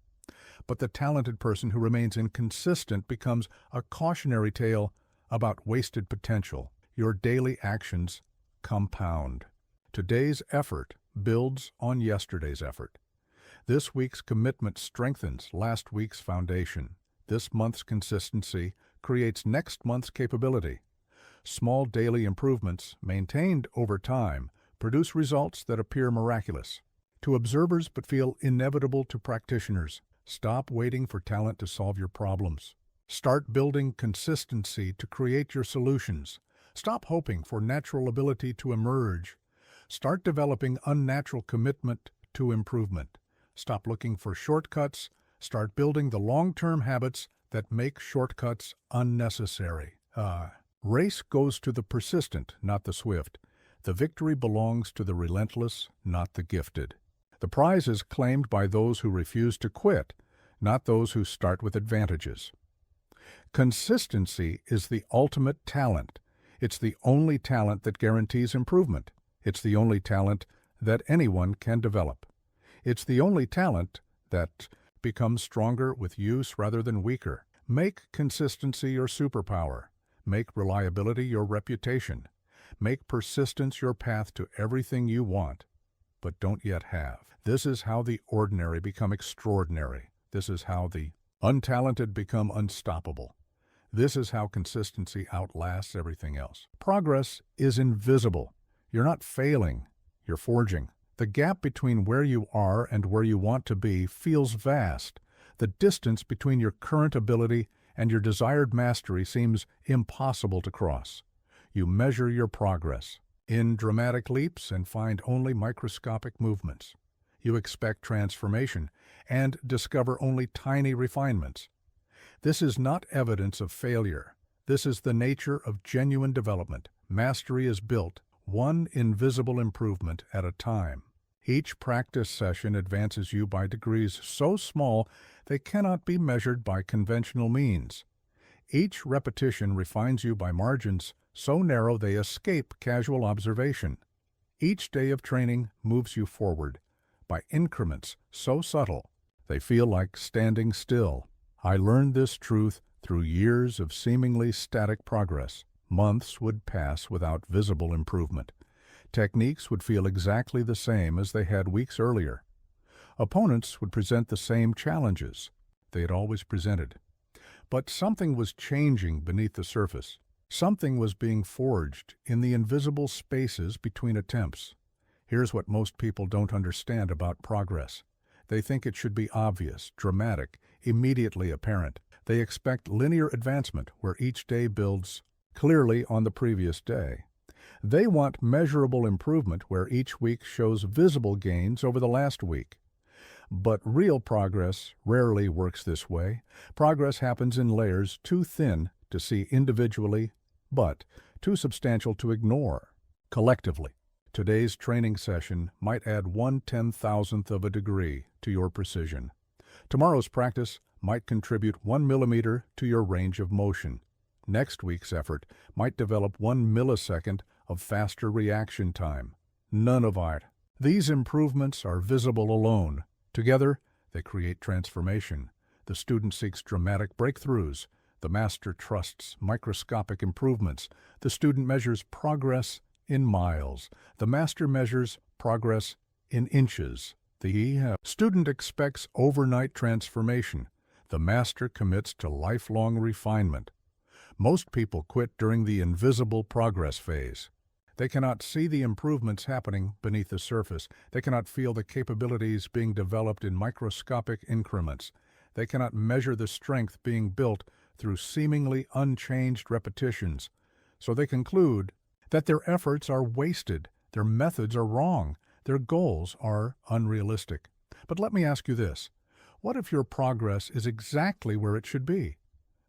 S1: But the talented person who remains inconsistent becomes a cautionary tale about wasted potential. Your daily actions compound. Today's effort builds on yesterday's effort. This week's commitment strengthens last week's foundation. This month's consistency creates next month's capability. Small daily improvements, maintained over time, produce results that appear miraculous to observers but feel inevitable to practitioners. Stop waiting for talent to solve your problems. Start building consistency to create your solutions. Stop hoping for natural ability to emerge. Start developing unnatural commitment to improvement. Stop looking for shortcuts. Start building the long-term habits that make shortcuts unnecessary. Race goes to the persistent, not the swift. The victory belongs to the relentless, not the gifted. The prize is claimed by those who refuse to quit, not those who start with advantages. Consistency is the ultimate talent. It's the only talent that guarantees improvement. It's the only talent that anyone can develop. It's the only talent that becomes stronger with use rather than weaker. Make consistency your superpower. Make reliability your reputation. Make persistence your path to everything you want, but don't yet have. This is how the ordinary become extraordinary. This is how the untalented become unstoppable. This is how consistency outlasts everything else. Progress is invisible. You're not failing, you're forging. The gap between where you are and where you want to be feels vast. The distance between your current ability and your desired mastery seems impossible to cross. You measure your progress in dramatic leaps and find only microscopic movements. You expect transformation and discover only tiny refinements. This is not evidence of failure. This is the nature of genuine development. Mastery is built one invisible improvement at a time. Each practice session advances you by degrees so small they cannot be measured by conventional means. Each repetition refines you by margins so narrow they escape casual observation. Each day of training moves you forward by increments so subtle they feel like standing still. I learned this truth through years of seemingly static progress. Months would pass without visible improvement. Techniques would feel exactly the same as they had weeks earlier. Opponents would present the same challenges they had always presented. But something was changing beneath the surface. Something was being forged in the invisible spaces between attempts. Here's what most people don't understand about progress. They think it should be obvious, dramatic, immediately apparent. They expect linear advancement where each day builds clearly on the previous day. They want measurable improvement where each week shows visible gains over the last week. But real progress rarely works this way. Progress happens in layers too thin to see individually, but too substantial to ignore collectively. Today's training session might add 1/10,000th of a degree to your precision. Tomorrow's practice might contribute 1 millimeter to your range of motion. Next week's effort might develop 1 millisecond of faster reaction time. None of it. These improvements are visible alone. Together, they create transformation. The student seeks dramatic breakthroughs. The master trusts microscopic improvements. The student measures progress in miles. The master measures progress in inches. The student expects overnight transformation. The master commits to lifelong refinement. Most people quit during the invisible progress phase. They cannot see the improvements happening beneath the surface. They cannot feel the capabilities being developed in microscopic increments. They cannot measure the strength being built through seemingly unchanged repetitions. So they conclude that their efforts are wasted, their methods are wrong, their goals are unrealistic. But let me ask you this. What if your progress is exactly where it should be,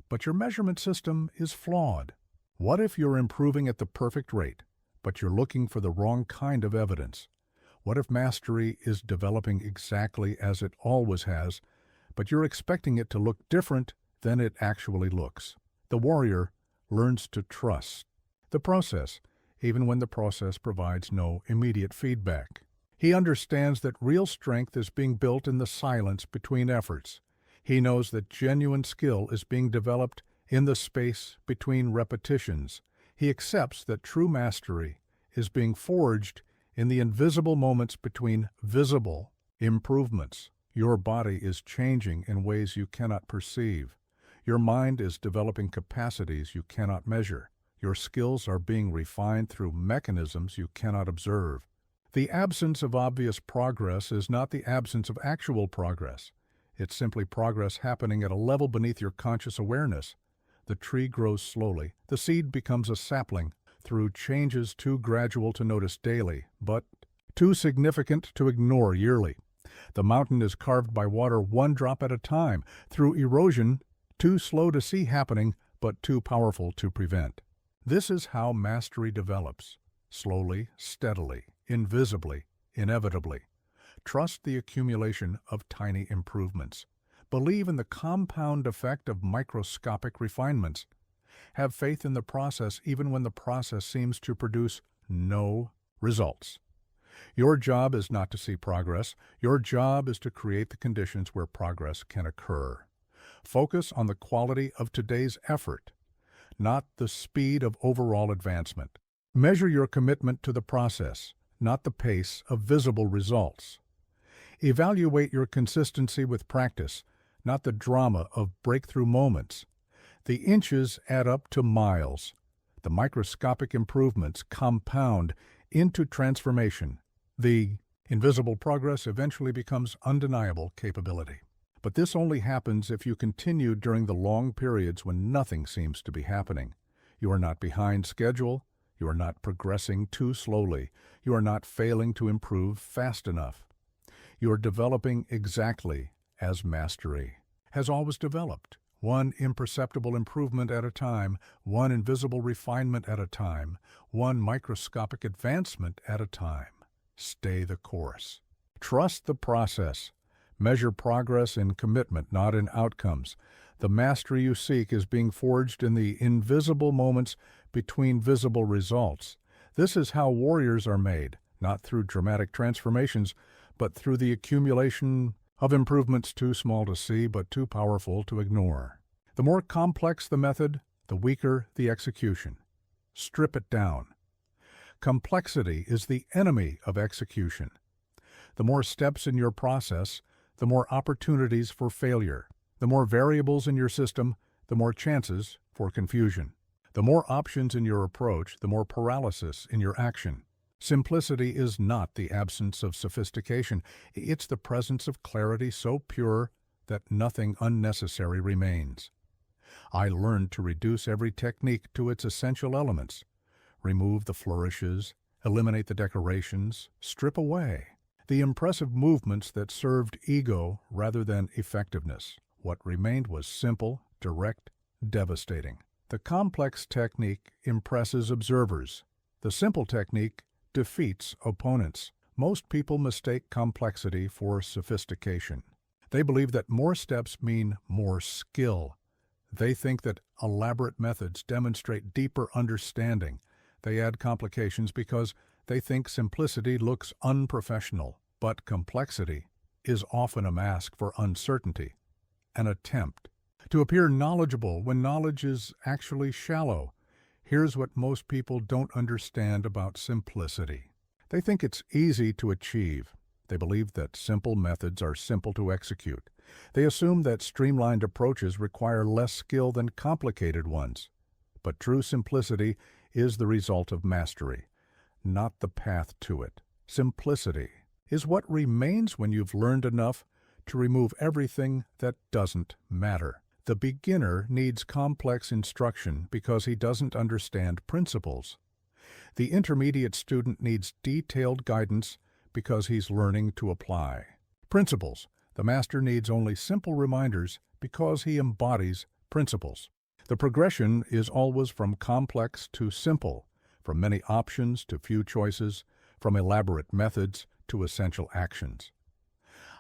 S1: but your measurement system is flawed? What if you're improving at the perfect rate, but you're looking for the wrong kind of evidence? What if mastery is developing exactly as it always has, but you're expecting it to look different than it actually looks? The warrior learns to trust the process, even when the process provides no immediate feedback. He understands that real strength is being built in the silence between efforts. He knows that genuine skill is being developed in the space between repetitions. He accepts that true mastery is being forged in the invisible moments between visible improvements. Your body is changing in ways you cannot perceive. Your mind is developing capacities you cannot measure. Your skills are being refined through mechanisms you cannot observe. The absence of obvious progress is not the absence of actual progress. It's simply progress happening at a level beneath your conscious awareness. The tree grows slowly. The seed becomes a sapling through changes too gradual to notice daily, but too significant to ignore yearly. The mountain is carved by water one drop at a time, through erosion too slow to see happening, but too powerful to prevent. This is how mastery develops. Slowly, steadily, invisibly, inevitably. Trust the accumulation of tiny improvements. Believe in the compound effect of microscopic refinements. Have faith in the process even when the process seems to produce no results. Your job is not to see progress. Your job is to create the conditions where progress can occur. Focus on the quality of today's effort, not the speed of overall advancement. Measure your commitment to the process, not the pace of visible results. Evaluate your consistency with practice, not the drama of breakthrough moments. The inches add up to miles. The microscopic improvements compound into transformation. The invisible progress eventually becomes undeniable capability. But this only happens if you continue during the long periods when nothing seems to be happening. You are not behind schedule. You are not progressing too slowly. You are not failing to improve fast enough. You are developing exactly as mastery has always developed, one imperceptible improvement at a time, one invisible refinement at a time, one microscopic advancement at a time. Stay the course. Trust the process. Measure progress in commitment, not in outcomes. The mastery you seek is being forged in the invisible moments between visible results. This is how warriors are made, not through dramatic transformations, but through the accumulation of improvements too small to see but too powerful to ignore. The more complex the method, the weaker the execution. Strip it down. Complexity is the enemy of execution. The more steps in your process, the more opportunities for failure. The more variables in your system, the more chances for confusion. The more options in your approach, the more paralysis in your action. Simplicity is not the absence of sophistication. It's the presence of clarity so pure that nothing unnecessary remains. I learned to reduce every technique to its essential elements. Remove the flourishes, eliminate the decorations, strip away the impressive movements that served ego rather than effectiveness. What remained was simple, direct, devastating. The complex technique impresses observers. The simple technique defeats opponents. Most people mistake complexity for sophistication. They believe that more steps mean more skill. They think that elaborate methods demonstrate deeper understanding. They add complications because they think simplicity looks unprofessional. But complexity is often a mask for uncertainty, an attempt to appear knowledgeable when knowledge is actually shallow. Here's what most people don't understand about simplicity. They think it's easy to achieve. They believe that simple methods are simple to execute. They assume that streamlined approaches require less skill than complicated ones. But true simplicity is the result of mastery, not the path to it. Simplicity is what remains when you've learned enough to remove everything that doesn't matter. The beginner needs complex instruction because he doesn't understand principles. The intermediate student needs detailed guidance because he's learning to apply principles. The master needs only simple reminders because he embodies principles. The progression is always from complex to simple, from many options to few choices, from elaborate methods to essential actions.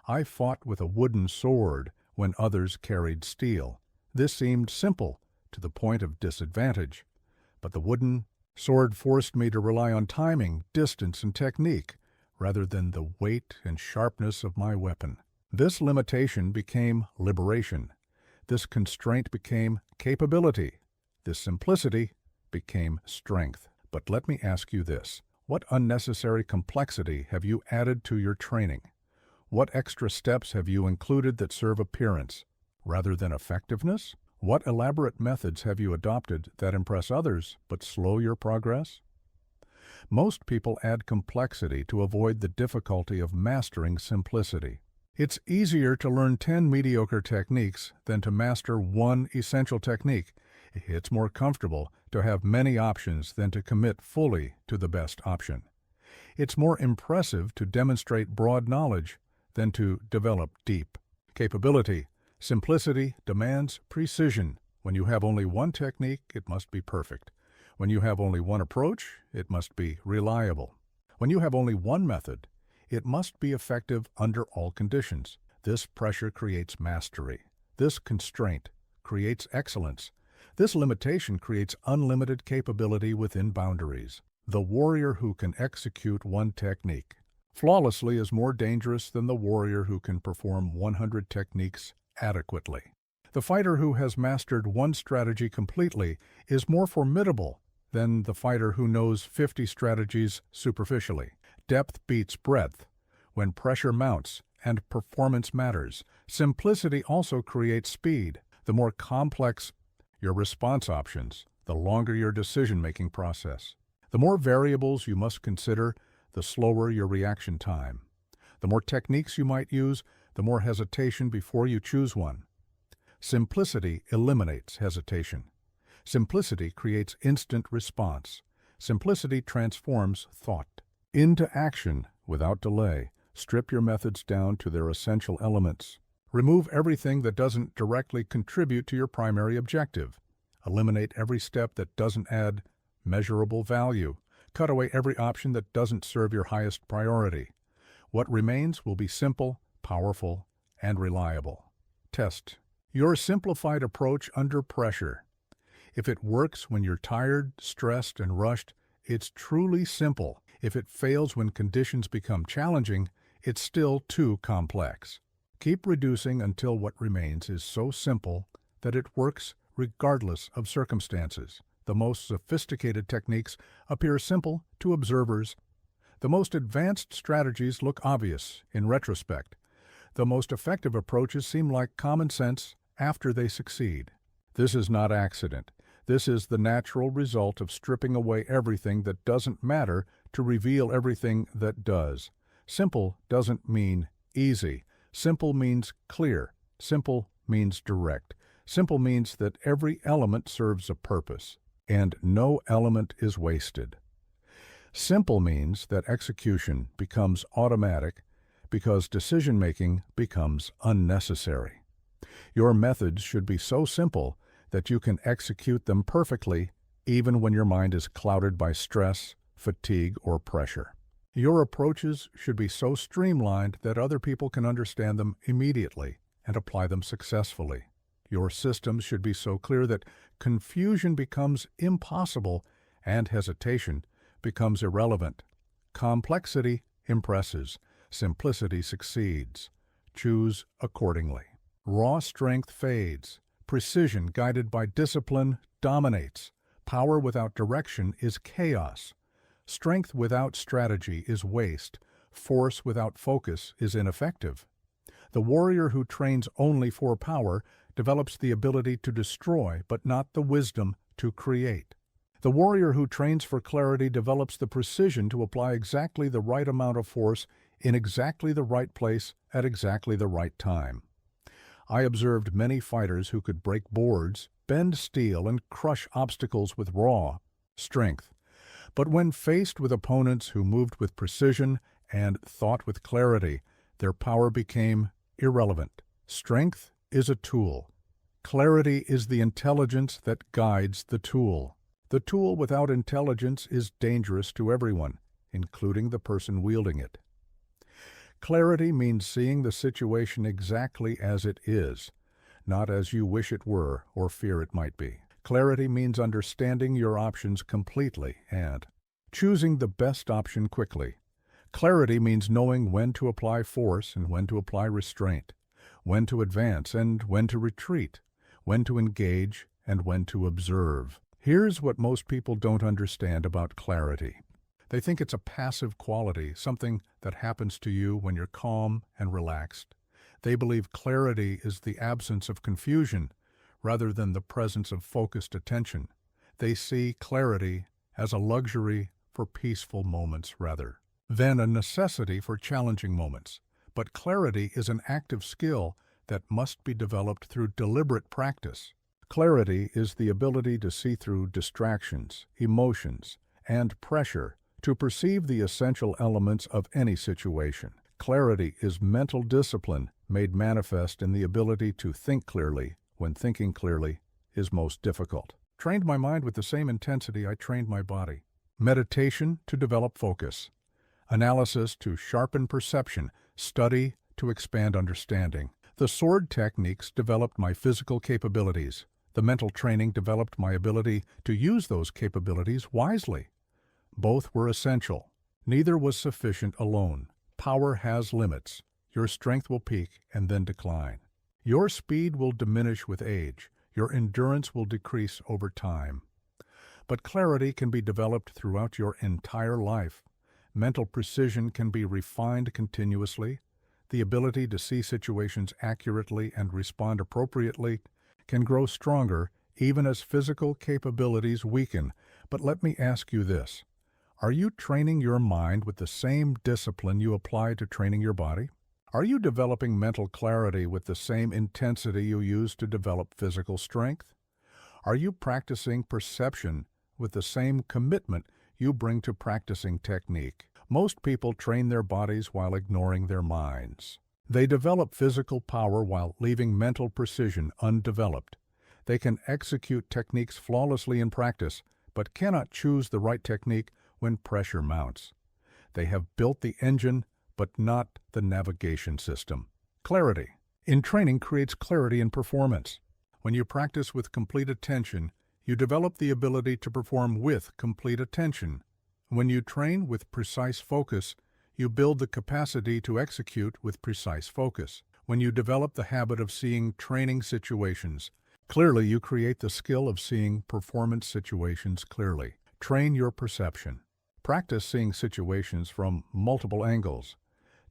S1: I fought with a wooden sword when others carried steel. This seemed simple to the point of disadvantage, but the wooden sword forced me to rely on timing, distance, and technique rather than the weight and sharpness of my weapon. This limitation became liberation. This constraint became capability. This simplicity became strength. But let me ask you this. What unnecessary complexity have you added to your training? What extra steps have you included that serve appearance rather than effectiveness? What elaborate methods have you adopted that impress others but slow your progress? Most people add complexity to avoid the difficulty of mastering simplicity. It's easier to learn 10 mediocre techniques than to master one essential technique. It's more comfortable to have many options than to commit fully to the best option. It's more impressive to demonstrate broad knowledge than to develop deep capability. Simplicity demands precision. When you have only one technique, it must be perfect. When you have only one approach, it must be reliable. When you have only one method, it must be effective under all conditions. This pressure creates mastery. This constraint creates excellence. This limitation creates unlimited capability within boundaries. The warrior who can execute one technique flawlessly is more dangerous than the warrior who can perform 100 techniques adequately. The fighter who has mastered one strategy completely is more formidable than the fighter who knows 50 strategies superficially. Depth beats breadth when pressure mounts and performance matters. Simplicity also creates speed. The more complex your response options, the longer your decision-making process. The more variables you must consider, the slower your reaction time. The more techniques you might use, the more hesitation before you choose one. Simplicity eliminates hesitation. Simplicity creates instant response. Simplicity transforms thought into action without delay. Strip your methods down to their essential elements. Remove everything that doesn't directly contribute to your primary objective. Eliminate every step that doesn't add measurable value. Cut away every option that doesn't serve your highest priority. What remains will be simple, powerful, and reliable. Test your simplified approach under pressure. If it works when you're tired, stressed, and rushed, it's truly simple. If it fails when conditions become challenging, it's still too complex. Keep reducing until what remains is so simple that it works regardless of circumstances. The most sophisticated techniques appear simple to observers. The most advanced strategies look obvious in retrospect. The most effective approaches seem like common sense after they succeed. This is not accident. This is the natural result of stripping away everything that doesn't matter to reveal everything that does. Simple doesn't mean easy. Simple means clear. Simple means direct. Simple means that every element serves a purpose, and no element is wasted. Simple means that execution becomes automatic because decision-making becomes unnecessary. Your methods should be so simple that you can execute them perfectly even when your mind is clouded by stress, fatigue, or pressure. Your approaches should be so streamlined that other people can understand them immediately and apply them successfully. Your systems should be so clear that confusion becomes impossible and hesitation becomes irrelevant. Complexity impresses. Simplicity succeeds. Choose accordingly. Raw strength fades. Precision guided by discipline dominates. Power without direction is chaos. Strength without strategy is waste. Force without focus is ineffective. The warrior who trains only for power develops the ability to destroy, but not the wisdom to create. The warrior who trains for clarity develops the precision to apply exactly the right amount of force in exactly the right place at exactly the right time. I observed many fighters who could break boards, bend steel, and crush obstacles with raw strength. But when faced with opponents who moved with precision and thought with clarity, their power became irrelevant. Strength is a tool. Clarity is the intelligence that guides the tool. The tool without intelligence is dangerous to everyone, including the person wielding it. Clarity means seeing the situation exactly as it is, not as you wish it were or fear it might be. Clarity means understanding your options completely and choosing the best option quickly. Clarity means knowing when to apply force and when to apply restraint, when to advance and when to retreat, when to engage and when to observe. Here's what most people don't understand about clarity. They think it's a passive quality, something that happens to you when you're calm and relaxed. They believe clarity is the absence of confusion rather than the presence of focused attention. They see clarity as a luxury for peaceful moments rather than a necessity for challenging moments. But clarity is an active skill that must be developed through deliberate practice. Clarity is the ability to see through distractions, emotions, and pressure to perceive the essential elements of any situation. Clarity is mental discipline made manifest in the ability to think clearly when thinking clearly is most difficult. Trained my mind with the same intensity I trained my body. Meditation to develop focus. Analysis to sharpen perception. Study to expand understanding. The sword techniques developed my physical capabilities. The mental training developed my ability to use those capabilities wisely. Both were essential. Neither was sufficient alone. Power has limits. Your strength will peak and then decline. Your speed will diminish with age. Your endurance will decrease over time. But clarity can be developed throughout your entire life. Mental precision can be refined continuously. The ability to see situations accurately and respond appropriately can grow stronger even as physical capabilities weaken. But let me ask you this. Are you training your mind with the same discipline you apply to training your body? Are you developing mental clarity with the same intensity you use to develop physical strength? Are you practicing perception with the same commitment you bring to practicing technique? Most people train their bodies while ignoring their minds. They develop physical power while leaving mental precision undeveloped. They can execute techniques flawlessly in practice, but cannot choose the right technique when pressure mounts. They have built the engine, but not the navigation system. Clarity. In training creates clarity in performance. When you practice with complete attention, you develop the ability to perform with complete attention. When you train with precise focus, you build the capacity to execute with precise focus. When you develop the habit of seeing training situations clearly, you create the skill of seeing performance situations clearly. Train your perception. Practice seeing situations from multiple angles.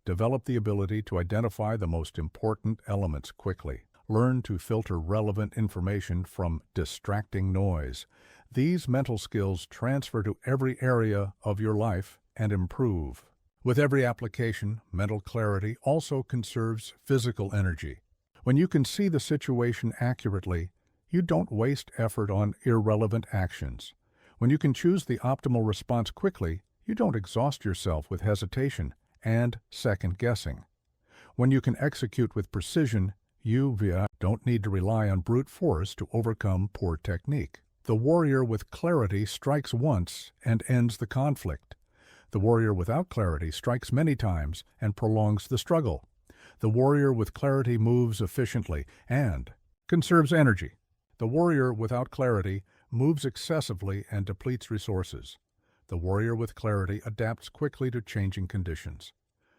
S1: Develop the ability to identify the most important elements quickly. Learn to filter relevant information from distracting noise. These mental skills transfer to every area of your life and improve. With every application, mental clarity also conserves physical energy. When you can see the situation accurately, you don't waste effort on irrelevant actions. When you can choose the optimal response quickly, you don't exhaust yourself with hesitation and second-guessing. When you can execute with precision, you don't need to rely on brute force to overcome poor technique. The warrior with clarity strikes once and ends the conflict. The warrior without clarity strikes many times and prolongs the struggle. The warrior with clarity moves efficiently and conserves energy. The warrior without clarity moves excessively and depletes resources. The warrior with clarity adapts quickly to changing conditions.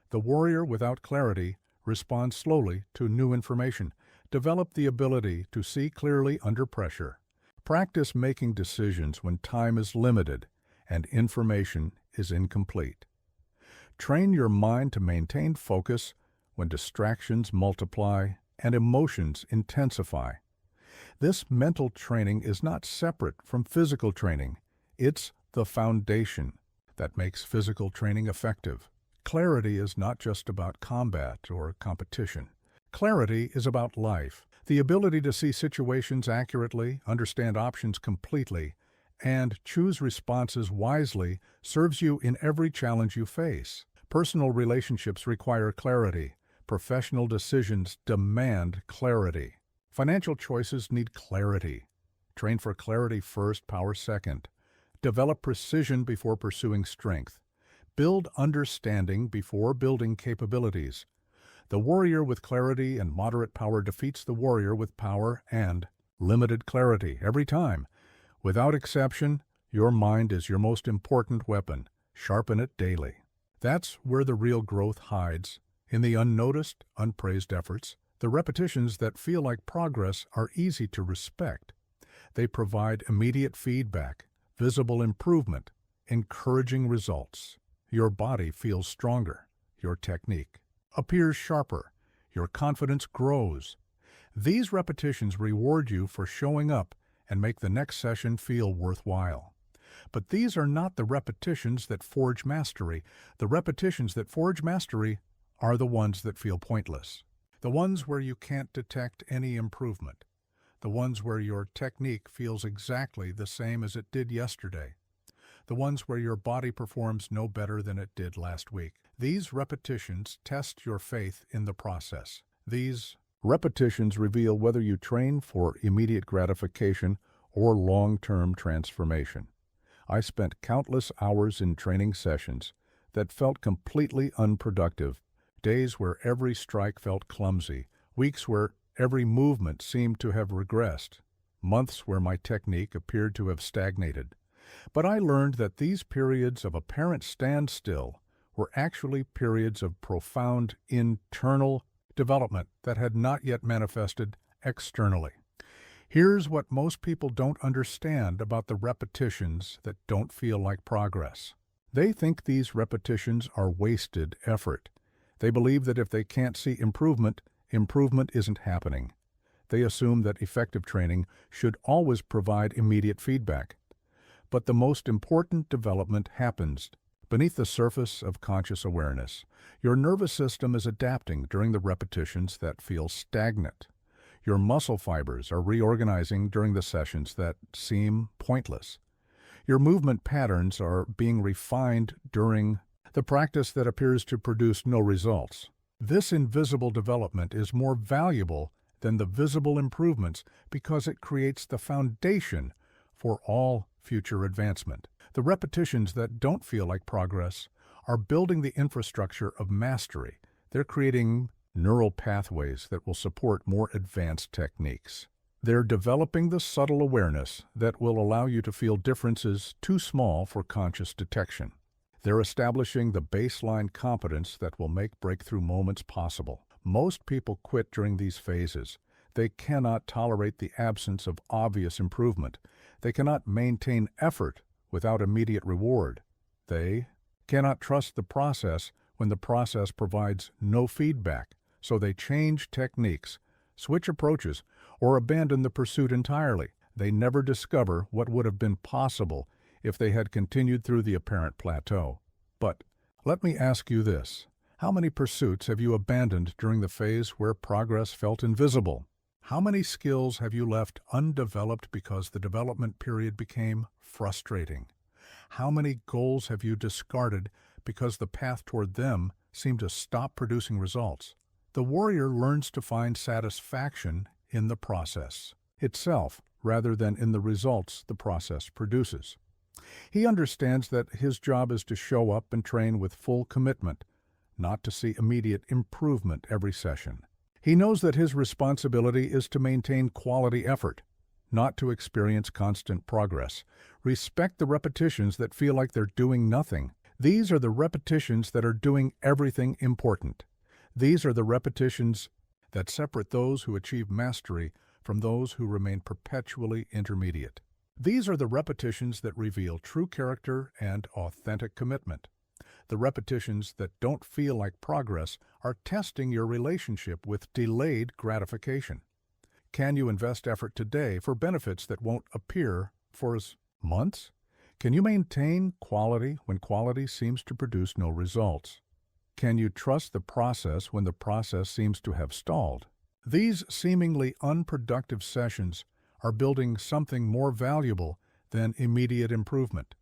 S1: The warrior without clarity responds slowly to new information. Develop the ability to see clearly under pressure. Practice making decisions when time is limited and information is incomplete. Train your mind to maintain focus when distractions multiply and emotions intensify. This mental training is not separate from physical training. It's the foundation that makes physical training effective. Clarity is not just about combat or competition. Clarity is about life. The ability to see situations accurately, understand options completely, and choose responses wisely serves you in every challenge you face. Personal relationships require clarity. Professional decisions demand clarity. Financial choices need clarity. Train for clarity first, power second. Develop precision before pursuing strength. Build understanding before building capabilities. The warrior with clarity and moderate power defeats the warrior with power and limited clarity every time. Without exception, your mind is your most important weapon. Sharpen it daily. That's where the real growth hides, in the unnoticed, unpraised efforts. The repetitions that feel like progress are easy to respect. They provide immediate feedback, visible improvement, encouraging results. Your body feels stronger. Your technique appears sharper. Your confidence grows. These repetitions reward you for showing up and make the next session feel worthwhile. But these are not the repetitions that forge mastery. The repetitions that forge mastery are the ones that feel pointless. The ones where you can't detect any improvement. The ones where your technique feels exactly the same as it did yesterday. The ones where your body performs no better than it did last week. These repetitions test your faith in the process. These repetitions reveal whether you train for immediate gratification or long-term transformation. I spent countless hours in training sessions that felt completely unproductive, days where every strike felt clumsy, weeks where every movement seemed to have regressed, months where my technique appeared to have stagnated. But I learned that these periods of apparent standstill were actually periods of profound internal development that had not yet manifested externally. Here's what most people don't understand about the repetitions that don't feel like progress. They think these repetitions are wasted effort. They believe that if they can't see improvement, improvement isn't happening. They assume that effective training should always provide immediate feedback. But the most important development happens beneath the surface of conscious awareness. Your nervous system is adapting during the repetitions that feel stagnant. Your muscle fibers are reorganizing during the sessions that seem pointless. Your movement patterns are being refined during the practice that appears to produce no results. This invisible development is more valuable than the visible improvements because it creates the foundation for all future advancement. The repetitions that don't feel like progress are building the infrastructure of mastery. They're creating neural pathways that will support more advanced techniques. They're developing the subtle awareness that will allow you to feel differences too small for conscious detection. They're establishing the baseline competence that will make breakthrough moments possible. Most people quit during these phases. They cannot tolerate the absence of obvious improvement. They cannot maintain effort without immediate reward. They cannot trust the process when the process provides no feedback, so they change techniques, switch approaches, or abandon the pursuit entirely. They never discover what would have been possible if they had continued through the apparent plateau. But let me ask you this. How many pursuits have you abandoned during the phase where progress felt invisible? How many skills have you left undeveloped because the development period became frustrating? How many goals have you discarded because the path toward them seemed to stop producing results? The warrior learns to find satisfaction in the process itself rather than in the results the process produces. He understands that his job is to show up and train with full commitment, not to see immediate improvement every session. He knows that his responsibility is to maintain quality effort, not to experience constant progress. Respect the repetitions that feel like they're doing nothing. These are the repetitions that are doing everything important. These are the repetitions that separate those who achieve mastery from those who remain perpetually intermediate. These are the repetitions that reveal true character and authentic commitment. The repetitions that don't feel like progress are testing your relationship with delayed gratification. Can you invest effort today for benefits that won't appear for months? Can you maintain quality when quality seems to produce no results? Can you trust the process when the process seems to have stalled? These seemingly unproductive sessions are building something more valuable than immediate improvement.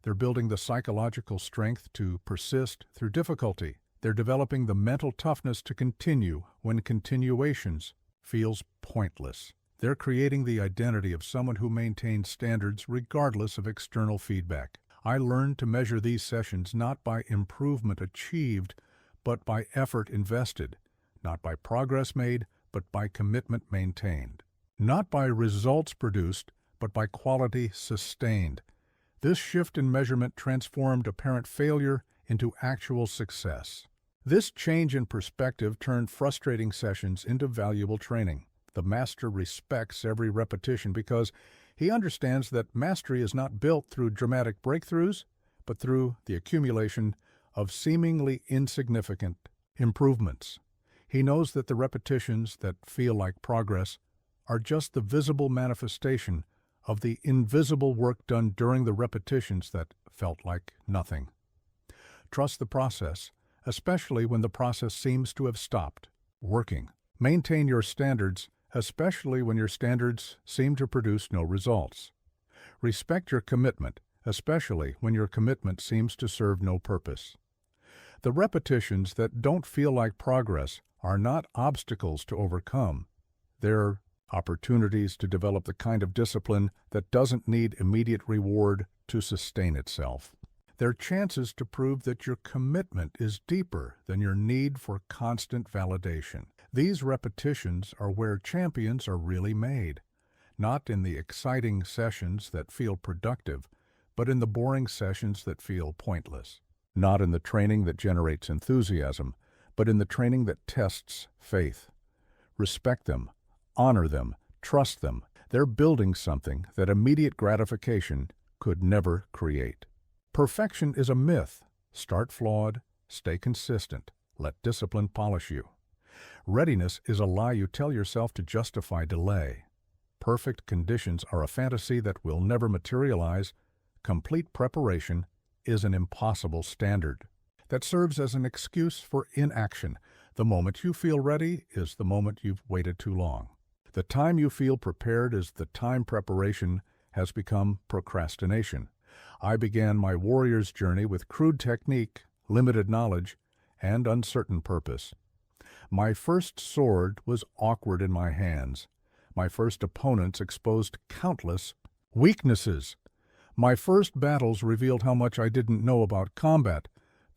S1: They're building the psychological strength to persist through difficulty. They're developing the mental toughness to continue when continuations feels pointless. They're creating the identity of someone who maintains standards regardless of external feedback. I learned to measure these sessions not by improvement achieved, but by effort invested, not by progress made, but by commitment maintained, not by results produced, but by quality sustained. This shift in measurement transformed apparent failure into actual success. This change in perspective turned frustrating sessions into valuable training. The master respects every repetition because he understands that mastery is not built through dramatic breakthroughs, but through the accumulation of seemingly insignificant improvements. He knows that the repetitions that feel like progress are just the visible manifestation of the invisible work done during the repetitions that felt like nothing. Trust the process, especially when the process seems to have stopped working. Maintain your standards, especially when your standards seem to produce no results. Respect your commitment, especially when your commitment seems to serve no purpose. The repetitions that don't feel like progress are not obstacles to overcome. They're opportunities to develop the kind of discipline that doesn't need immediate reward to sustain itself. They're chances to prove that your commitment is deeper than your need for constant validation. These repetitions are where champions are really made, not in the exciting sessions that feel productive, but in the boring sessions that feel pointless. Not in the training that generates enthusiasm, but in the training that tests faith. Respect them, honor them, trust them. They're building something that immediate gratification could never create. Perfection is a myth. Start flawed, stay consistent, let discipline polish you. Readiness is a lie you tell yourself to justify delay. Perfect conditions are a fantasy that will never materialize. Complete preparation is an impossible standard that serves as an excuse for inaction. The moment you feel ready is the moment you've waited too long. The time you feel prepared is the time preparation has become procrastination. I began my warrior's journey with crude technique, limited knowledge, and uncertain purpose. My first sword was awkward in my hands. My first opponents exposed countless weaknesses. My first battles revealed how much I didn't know about combat,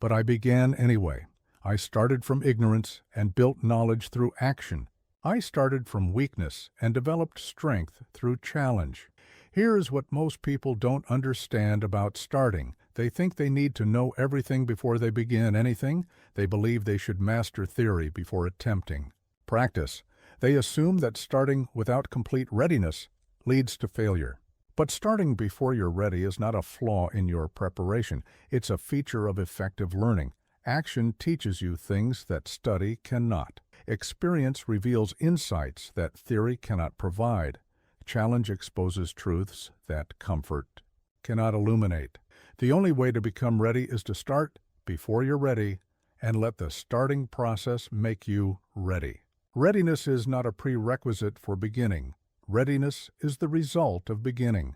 S1: But I began anyway. I started from ignorance and built knowledge through action. I started from weakness and developed strength through challenge. Here is what most people don't understand about starting. They think they need to know everything before they begin anything. They believe they should master theory before attempting practice. They assume that starting without complete readiness leads to failure. But starting before you're ready is not a flaw in your preparation. It's a feature of effective learning. Action teaches you things that study cannot. Experience reveals insights that theory cannot provide. Challenge exposes truths that comfort cannot illuminate. The only way to become ready is to start before you're ready and let the starting process make you ready. Readiness is not a prerequisite for beginning. Readiness is the result of beginning.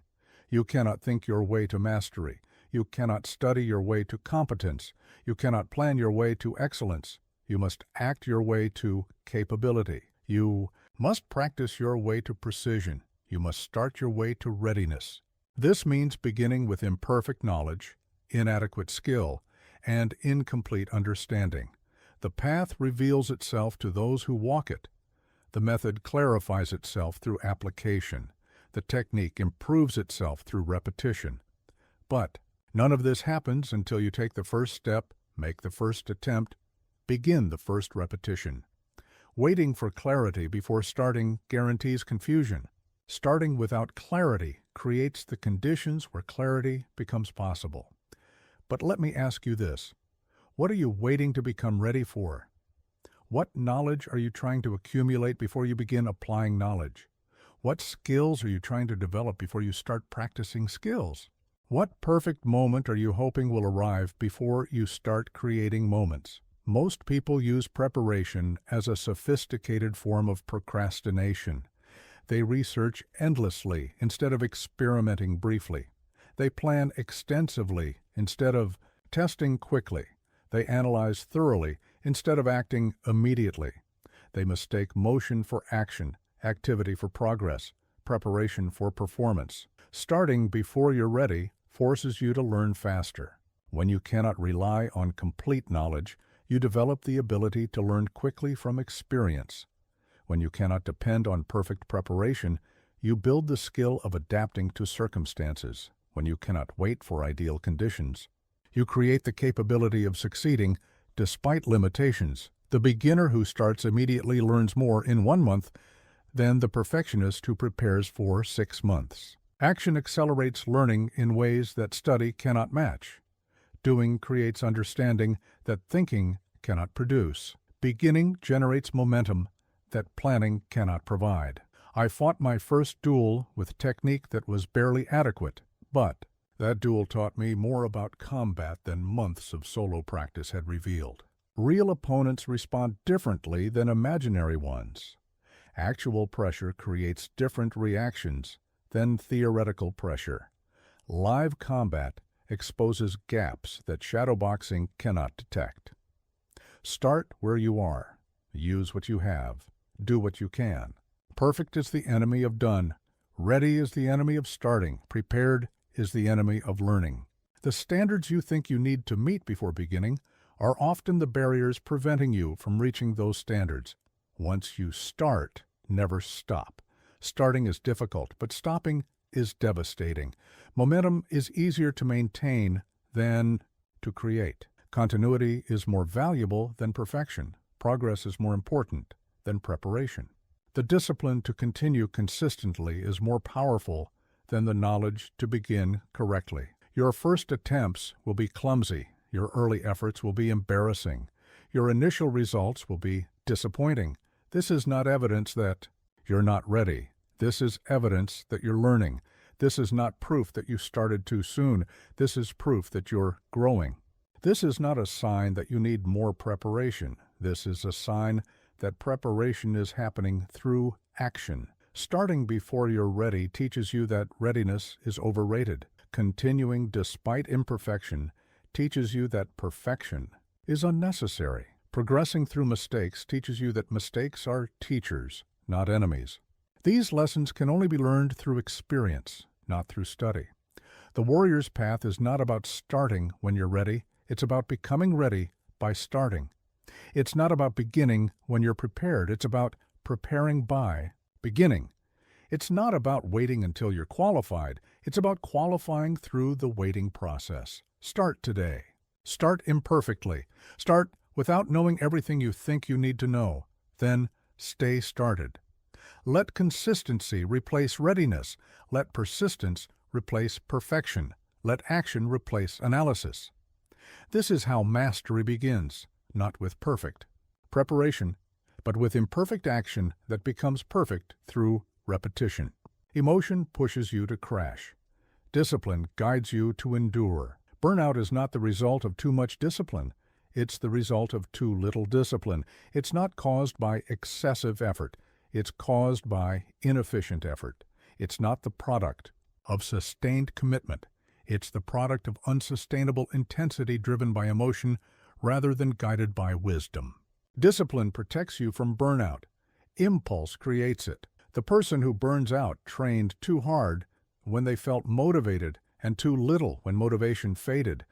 S1: You cannot think your way to mastery. You cannot study your way to competence. You cannot plan your way to excellence. You must act your way to capability. You must practice your way to precision. You must start your way to readiness. This means beginning with imperfect knowledge, inadequate skill, and incomplete understanding. The path reveals itself to those who walk it. The method clarifies itself through application. The technique improves itself through repetition. But none of this happens until you take the first step, make the first attempt, begin the first repetition. Waiting for clarity before starting guarantees confusion. Starting without clarity creates the conditions where clarity becomes possible. But let me ask you this. What are you waiting to become ready for? What knowledge are you trying to accumulate before you begin applying knowledge? What skills are you trying to develop before you start practicing skills? What perfect moment are you hoping will arrive before you start creating moments? Most people use preparation as a sophisticated form of procrastination. They research endlessly instead of experimenting briefly. They plan extensively instead of testing quickly. They analyze thoroughly instead of acting immediately. They mistake motion for action, activity for progress, preparation for performance. Starting before you're ready forces you to learn faster. When you cannot rely on complete knowledge, you develop the ability to learn quickly from experience. When you cannot depend on perfect preparation, you build the skill of adapting to circumstances. When you cannot wait for ideal conditions, you create the capability of succeeding despite limitations. The beginner who starts immediately learns more in 1 month than the perfectionist who prepares for 6 months. Action accelerates learning in ways that study cannot match. Doing creates understanding that thinking cannot produce. Beginning generates momentum that planning cannot provide. I fought my first duel with technique that was barely adequate, but that duel taught me more about combat than months of solo practice had revealed. Real opponents respond differently than imaginary ones. Actual pressure creates different reactions than theoretical pressure. Live combat exposes gaps that shadowboxing cannot detect. Start where you are. Use what you have. Do what you can. Perfect is the enemy of done. Ready is the enemy of starting. Prepared is the enemy of learning. The standards you think you need to meet before beginning are often the barriers preventing you from reaching those standards. Once you start, never stop. Starting is difficult, but stopping is devastating. Momentum is easier to maintain than to create. Continuity is more valuable than perfection. Progress is more important than preparation. The discipline to continue consistently is more powerful than the knowledge to begin correctly. Your first attempts will be clumsy. Your early efforts will be embarrassing. Your initial results will be disappointing. This is not evidence that you're not ready. This is evidence that you're learning. This is not proof that you started too soon. This is proof that you're growing. This is not a sign that you need more preparation. This is a sign that preparation is happening through action. Starting before you're ready teaches you that readiness is overrated. Continuing despite imperfection teaches you that perfection is unnecessary. Progressing through mistakes teaches you that mistakes are teachers, not enemies. These lessons can only be learned through experience, not through study. The warrior's path is not about starting when you're ready. It's about becoming ready by starting. It's not about beginning when you're prepared. It's about preparing by beginning. It's not about waiting until you're qualified. It's about qualifying through the waiting process. Start today. Start imperfectly. Start without knowing everything you think you need to know. Then stay started. Let consistency replace readiness. Let persistence replace perfection. Let action replace analysis. This is how mastery begins, not with perfect preparation, but with imperfect action that becomes perfect through repetition. Emotion pushes you to crash. Discipline guides you to endure. Burnout is not the result of too much discipline. It's the result of too little discipline. It's not caused by excessive effort. It's caused by inefficient effort. It's not the product of sustained commitment. It's the product of unsustainable intensity driven by emotion rather than guided by wisdom. Discipline protects you from burnout. Impulse creates it. The person who burns out trained too hard when they felt motivated and too little when motivation faded.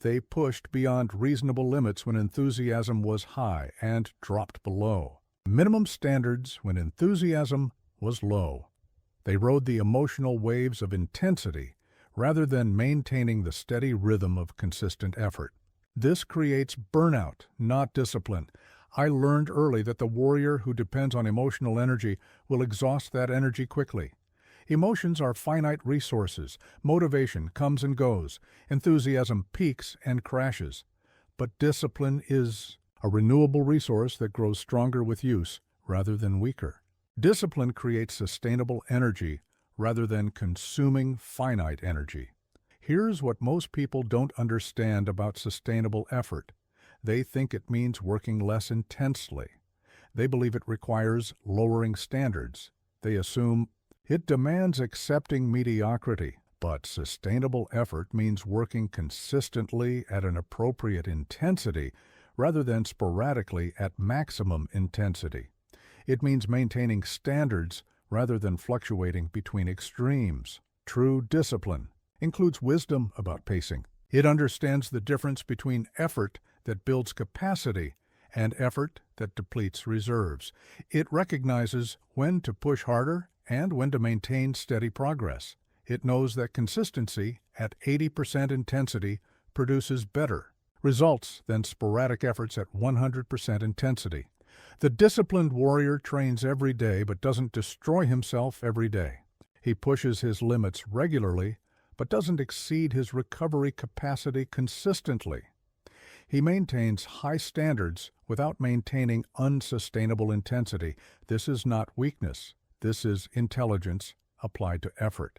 S1: They pushed beyond reasonable limits when enthusiasm was high and dropped below minimum standards when enthusiasm was low. They rode the emotional waves of intensity rather than maintaining the steady rhythm of consistent effort. This creates burnout, not discipline. I learned early that the warrior who depends on emotional energy will exhaust that energy quickly. Emotions are finite resources. Motivation comes and goes. Enthusiasm peaks and crashes. But discipline is a renewable resource that grows stronger with use rather than weaker. Discipline creates sustainable energy rather than consuming finite energy. Here's what most people don't understand about sustainable effort. They think it means working less intensely. They believe it requires lowering standards. They assume it demands accepting mediocrity. But sustainable effort means working consistently at an appropriate intensity rather than sporadically at maximum intensity. It means maintaining standards rather than fluctuating between extremes. True discipline includes wisdom about pacing. It understands the difference between effort that builds capacity and effort that depletes reserves. It recognizes when to push harder and when to maintain steady progress. It knows that consistency at 80% intensity produces better results than sporadic efforts at 100% intensity. The disciplined warrior trains every day but doesn't destroy himself every day. He pushes his limits regularly but doesn't exceed his recovery capacity consistently. He maintains high standards without maintaining unsustainable intensity. This is not weakness. This is intelligence applied to effort.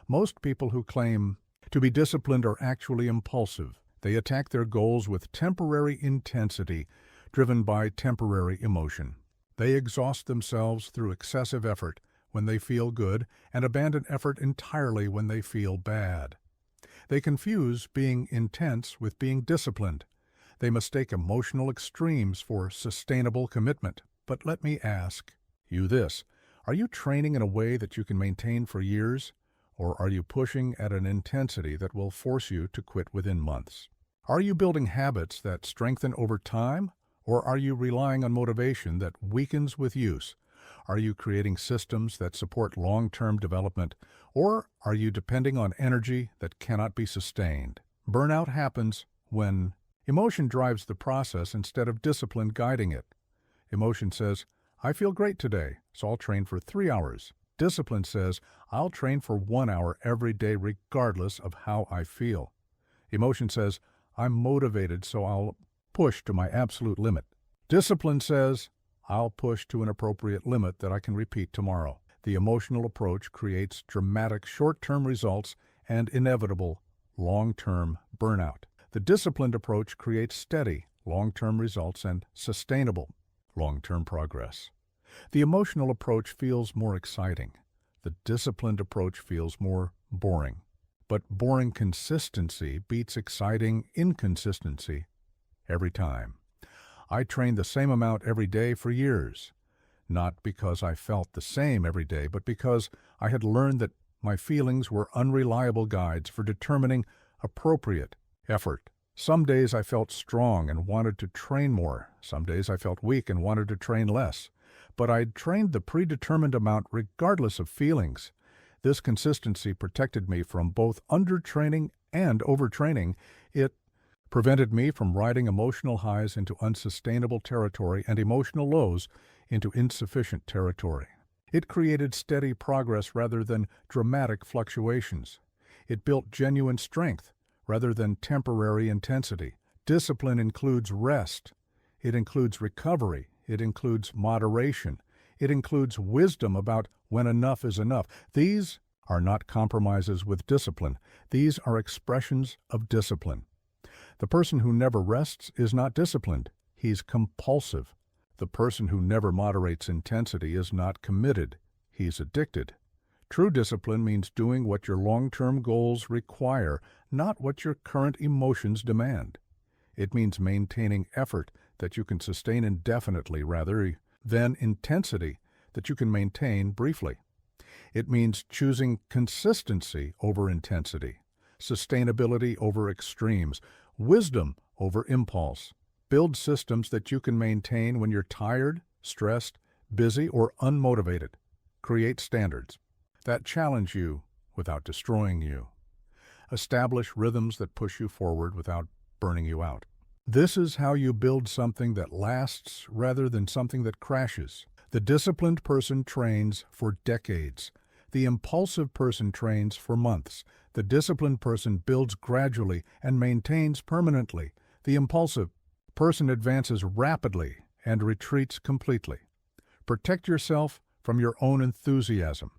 S1: Most people who claim to be disciplined are actually impulsive. They attack their goals with temporary intensity, driven by temporary emotion. They exhaust themselves through excessive effort when they feel good and abandon effort entirely when they feel bad. They confuse being intense with being disciplined. They mistake emotional extremes for sustainable commitment. But let me ask you this. Are you training in a way that you can maintain for years? Or are you pushing at an intensity that will force you to quit within months? Are you building habits that strengthen over time? Or are you relying on motivation that weakens with use? Are you creating systems that support long-term development? Or are you depending on energy that cannot be sustained? Burnout happens when emotion drives the process instead of discipline guiding it. Emotion says, I feel great today, so I'll train for 3 hours. Discipline says, I'll train for 1 hour every day regardless of how I feel. Emotion says, I'm motivated, so I'll push to my absolute limit. Discipline says, I'll push to an appropriate limit that I can repeat tomorrow. The emotional approach creates dramatic short-term results and inevitable long-term burnout. The disciplined approach creates steady, long-term results and sustainable, long-term progress. The emotional approach feels more exciting. The disciplined approach feels more boring. But boring consistency beats exciting inconsistency every time. I trained the same amount every day for years, not because I felt the same every day, but because I had learned that my feelings were unreliable guides for determining appropriate effort. Some days I felt strong and wanted to train more. Some days I felt weak and wanted to train less. But I'd trained the predetermined amount regardless of feelings. This consistency protected me from both undertraining and overtraining. It prevented me from riding emotional highs into unsustainable territory and emotional lows into insufficient territory. It created steady progress rather than dramatic fluctuations. It built genuine strength rather than temporary intensity. Discipline includes rest. It includes recovery. It includes moderation. It includes wisdom about when enough is enough. These are not compromises with discipline. These are expressions of discipline. The person who never rests is not disciplined. He's compulsive. The person who never moderates intensity is not committed. He's addicted. True discipline means doing what your long-term goals require, not what your current emotions demand. It means maintaining effort that you can sustain indefinitely rather than intensity that you can maintain briefly. It means choosing consistency over intensity, sustainability over extremes, wisdom over impulse. Build systems that you can maintain when you're tired, stressed, busy, or unmotivated. Create standards that challenge you without destroying you. Establish rhythms that push you forward without burning you out. This is how you build something that lasts rather than something that crashes. The disciplined person trains for decades. The impulsive person trains for months. The disciplined person builds gradually and maintains permanently. The impulsive person advances rapidly and retreats completely. Protect yourself from your own enthusiasm.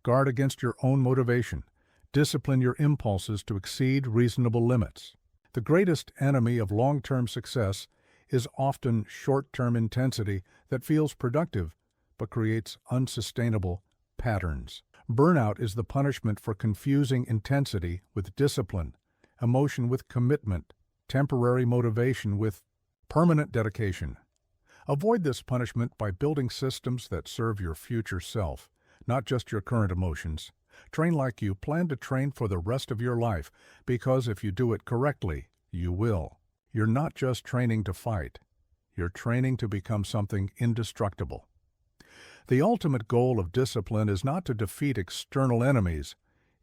S1: Guard against your own motivation. Discipline your impulses to exceed reasonable limits. The greatest enemy of long-term success is often short-term intensity that feels productive but creates unsustainable patterns. Burnout is the punishment for confusing intensity with discipline, emotion with commitment, temporary motivation with permanent dedication. Avoid this punishment by building systems that serve your future self, not just your current emotions. Train like you plan to train for the rest of your life, because if you do it correctly, you will. You're not just training to fight. You're training to become something indestructible. The ultimate goal of discipline is not to defeat external enemies.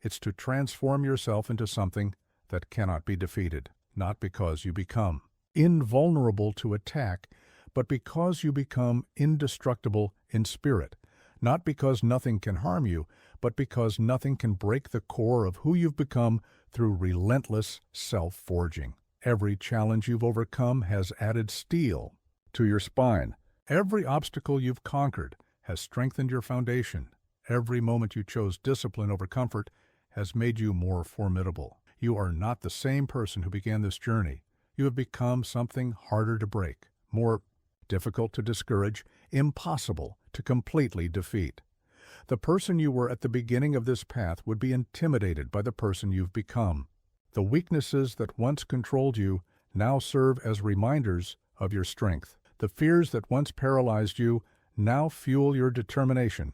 S1: It's to transform yourself into something that cannot be defeated, not because you become invulnerable to attack, but because you become indestructible in spirit. Not because nothing can harm you, but because nothing can break the core of who you've become through relentless self-forging. Every challenge you've overcome has added steel to your spine. Every obstacle you've conquered has strengthened your foundation. Every moment you chose discipline over comfort has made you more formidable. You are not the same person who began this journey. You have become something harder to break, more difficult to discourage, impossible to completely defeat. The person you were at the beginning of this path would be intimidated by the person you've become. The weaknesses that once controlled you now serve as reminders of your strength. The fears that once paralyzed you now fuel your determination.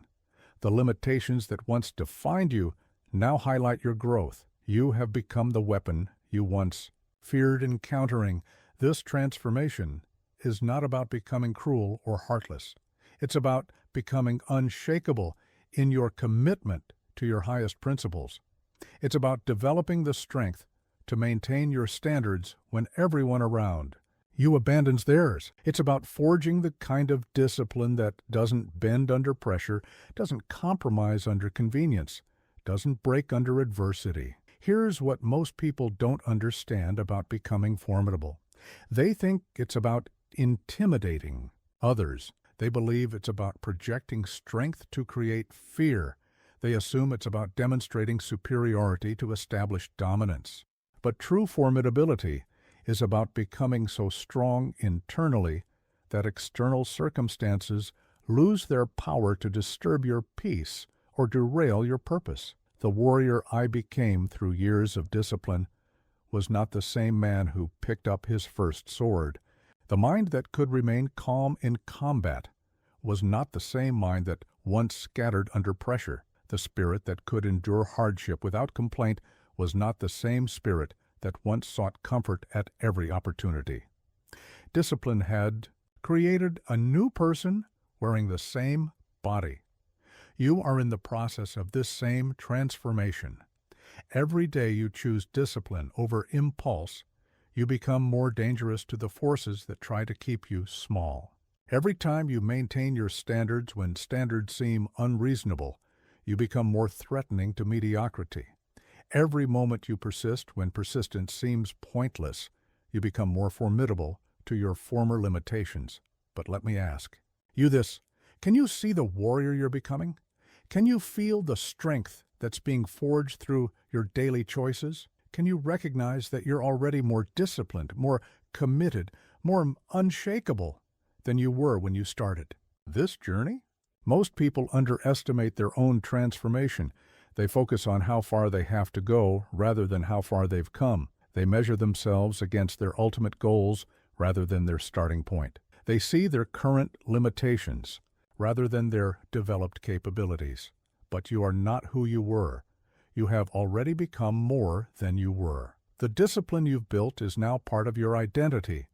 S1: The limitations that once defined you now highlight your growth. You have become the weapon you once feared encountering. This transformation is not about becoming cruel or heartless. It's about becoming unshakable in your commitment to your highest principles. It's about developing the strength to maintain your standards when everyone around you abandons theirs. It's about forging the kind of discipline that doesn't bend under pressure, doesn't compromise under convenience, doesn't break under adversity. Here's what most people don't understand about becoming formidable. They think it's about intimidating others. They believe it's about projecting strength to create fear. They assume it's about demonstrating superiority to establish dominance. But true formidability is about becoming so strong internally that external circumstances lose their power to disturb your peace or derail your purpose. The warrior I became through years of discipline was not the same man who picked up his first sword. The mind that could remain calm in combat was not the same mind that once scattered under pressure. The spirit that could endure hardship without complaint was not the same spirit that once sought comfort at every opportunity. Discipline had created a new person wearing the same body. You are in the process of this same transformation. Every day you choose discipline over impulse, you become more dangerous to the forces that try to keep you small. Every time you maintain your standards when standards seem unreasonable, you become more threatening to mediocrity. Every moment you persist when persistence seems pointless, you become more formidable to your former limitations. But let me ask you this, can you see the warrior you're becoming? Can you feel the strength that's being forged through your daily choices? Can you recognize that you're already more disciplined, more committed, more unshakable than you were when you started this journey? Most people underestimate their own transformation. They focus on how far they have to go rather than how far they've come. They measure themselves against their ultimate goals rather than their starting point. They see their current limitations rather than their developed capabilities. But you are not who you were. You have already become more than you were. The discipline you've built is now part of your identity.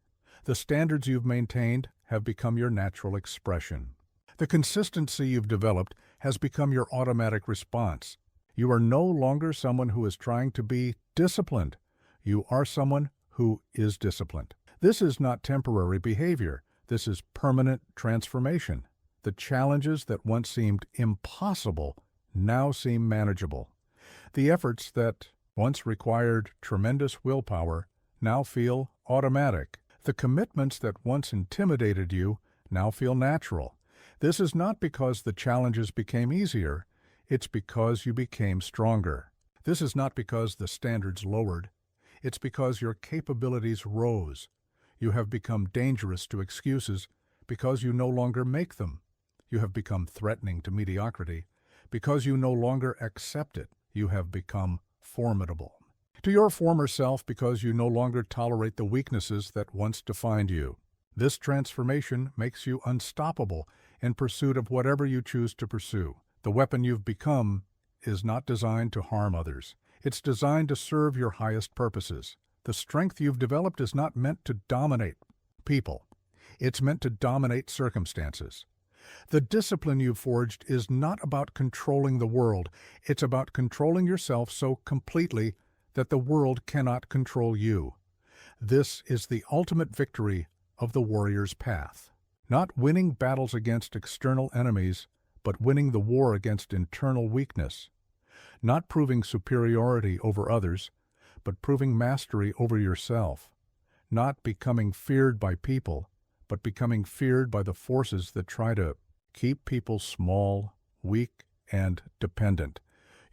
S1: The standards you've maintained have become your natural expression. The consistency you've developed has become your automatic response. You are no longer someone who is trying to be disciplined. You are someone who is disciplined. This is not temporary behavior. This is permanent transformation. The challenges that once seemed impossible now seem manageable. The efforts that once required tremendous willpower now feel automatic. The commitments that once intimidated you now feel natural. This is not because the challenges became easier, it's because you became stronger. This is not because the standards lowered, it's because your capabilities rose. You have become dangerous to excuses because you no longer make them. You have become threatening to mediocrity because you no longer accept it. You have become formidable to your former self because you no longer tolerate the weaknesses that once defined you. This transformation makes you unstoppable in pursuit of whatever you choose to pursue. The weapon you've become is not designed to harm others. It's designed to serve your highest purposes. The strength you've developed is not meant to dominate people. It's meant to dominate circumstances. The discipline you've forged is not about controlling the world. It's about controlling yourself so completely that the world cannot control you. This is the ultimate victory of the warrior's path. Not winning battles against external enemies, but winning the war against internal weakness. Not proving superiority over others, but proving mastery over yourself. Not becoming feared by people, but becoming feared by the forces that try to keep people small, weak, and dependent.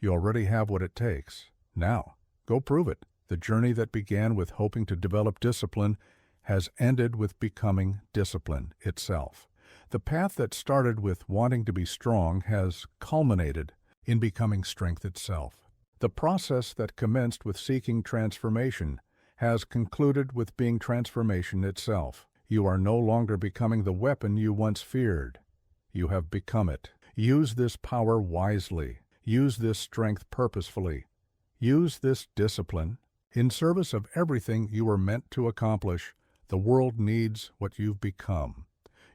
S1: You already have what it takes. Now, go prove it. The journey that began with hoping to develop discipline has ended with becoming discipline itself. The path that started with wanting to be strong has culminated in becoming strength itself. The process that commenced with seeking transformation has concluded with being transformation itself. You are no longer becoming the weapon you once feared. You have become it. Use this power wisely. Use this strength purposefully. Use this discipline in service of everything you were meant to accomplish. The world needs what you've become.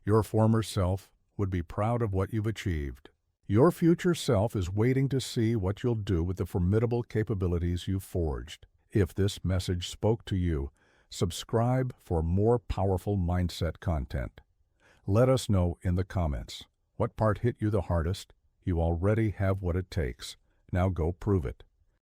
S1: Your former self would be proud of what you've achieved. Your future self is waiting to see what you'll do with the formidable capabilities you've forged. If this message spoke to you, subscribe for more powerful mindset content. Let us know in the comments. What part hit you the hardest? You already have what it takes. Now go prove it.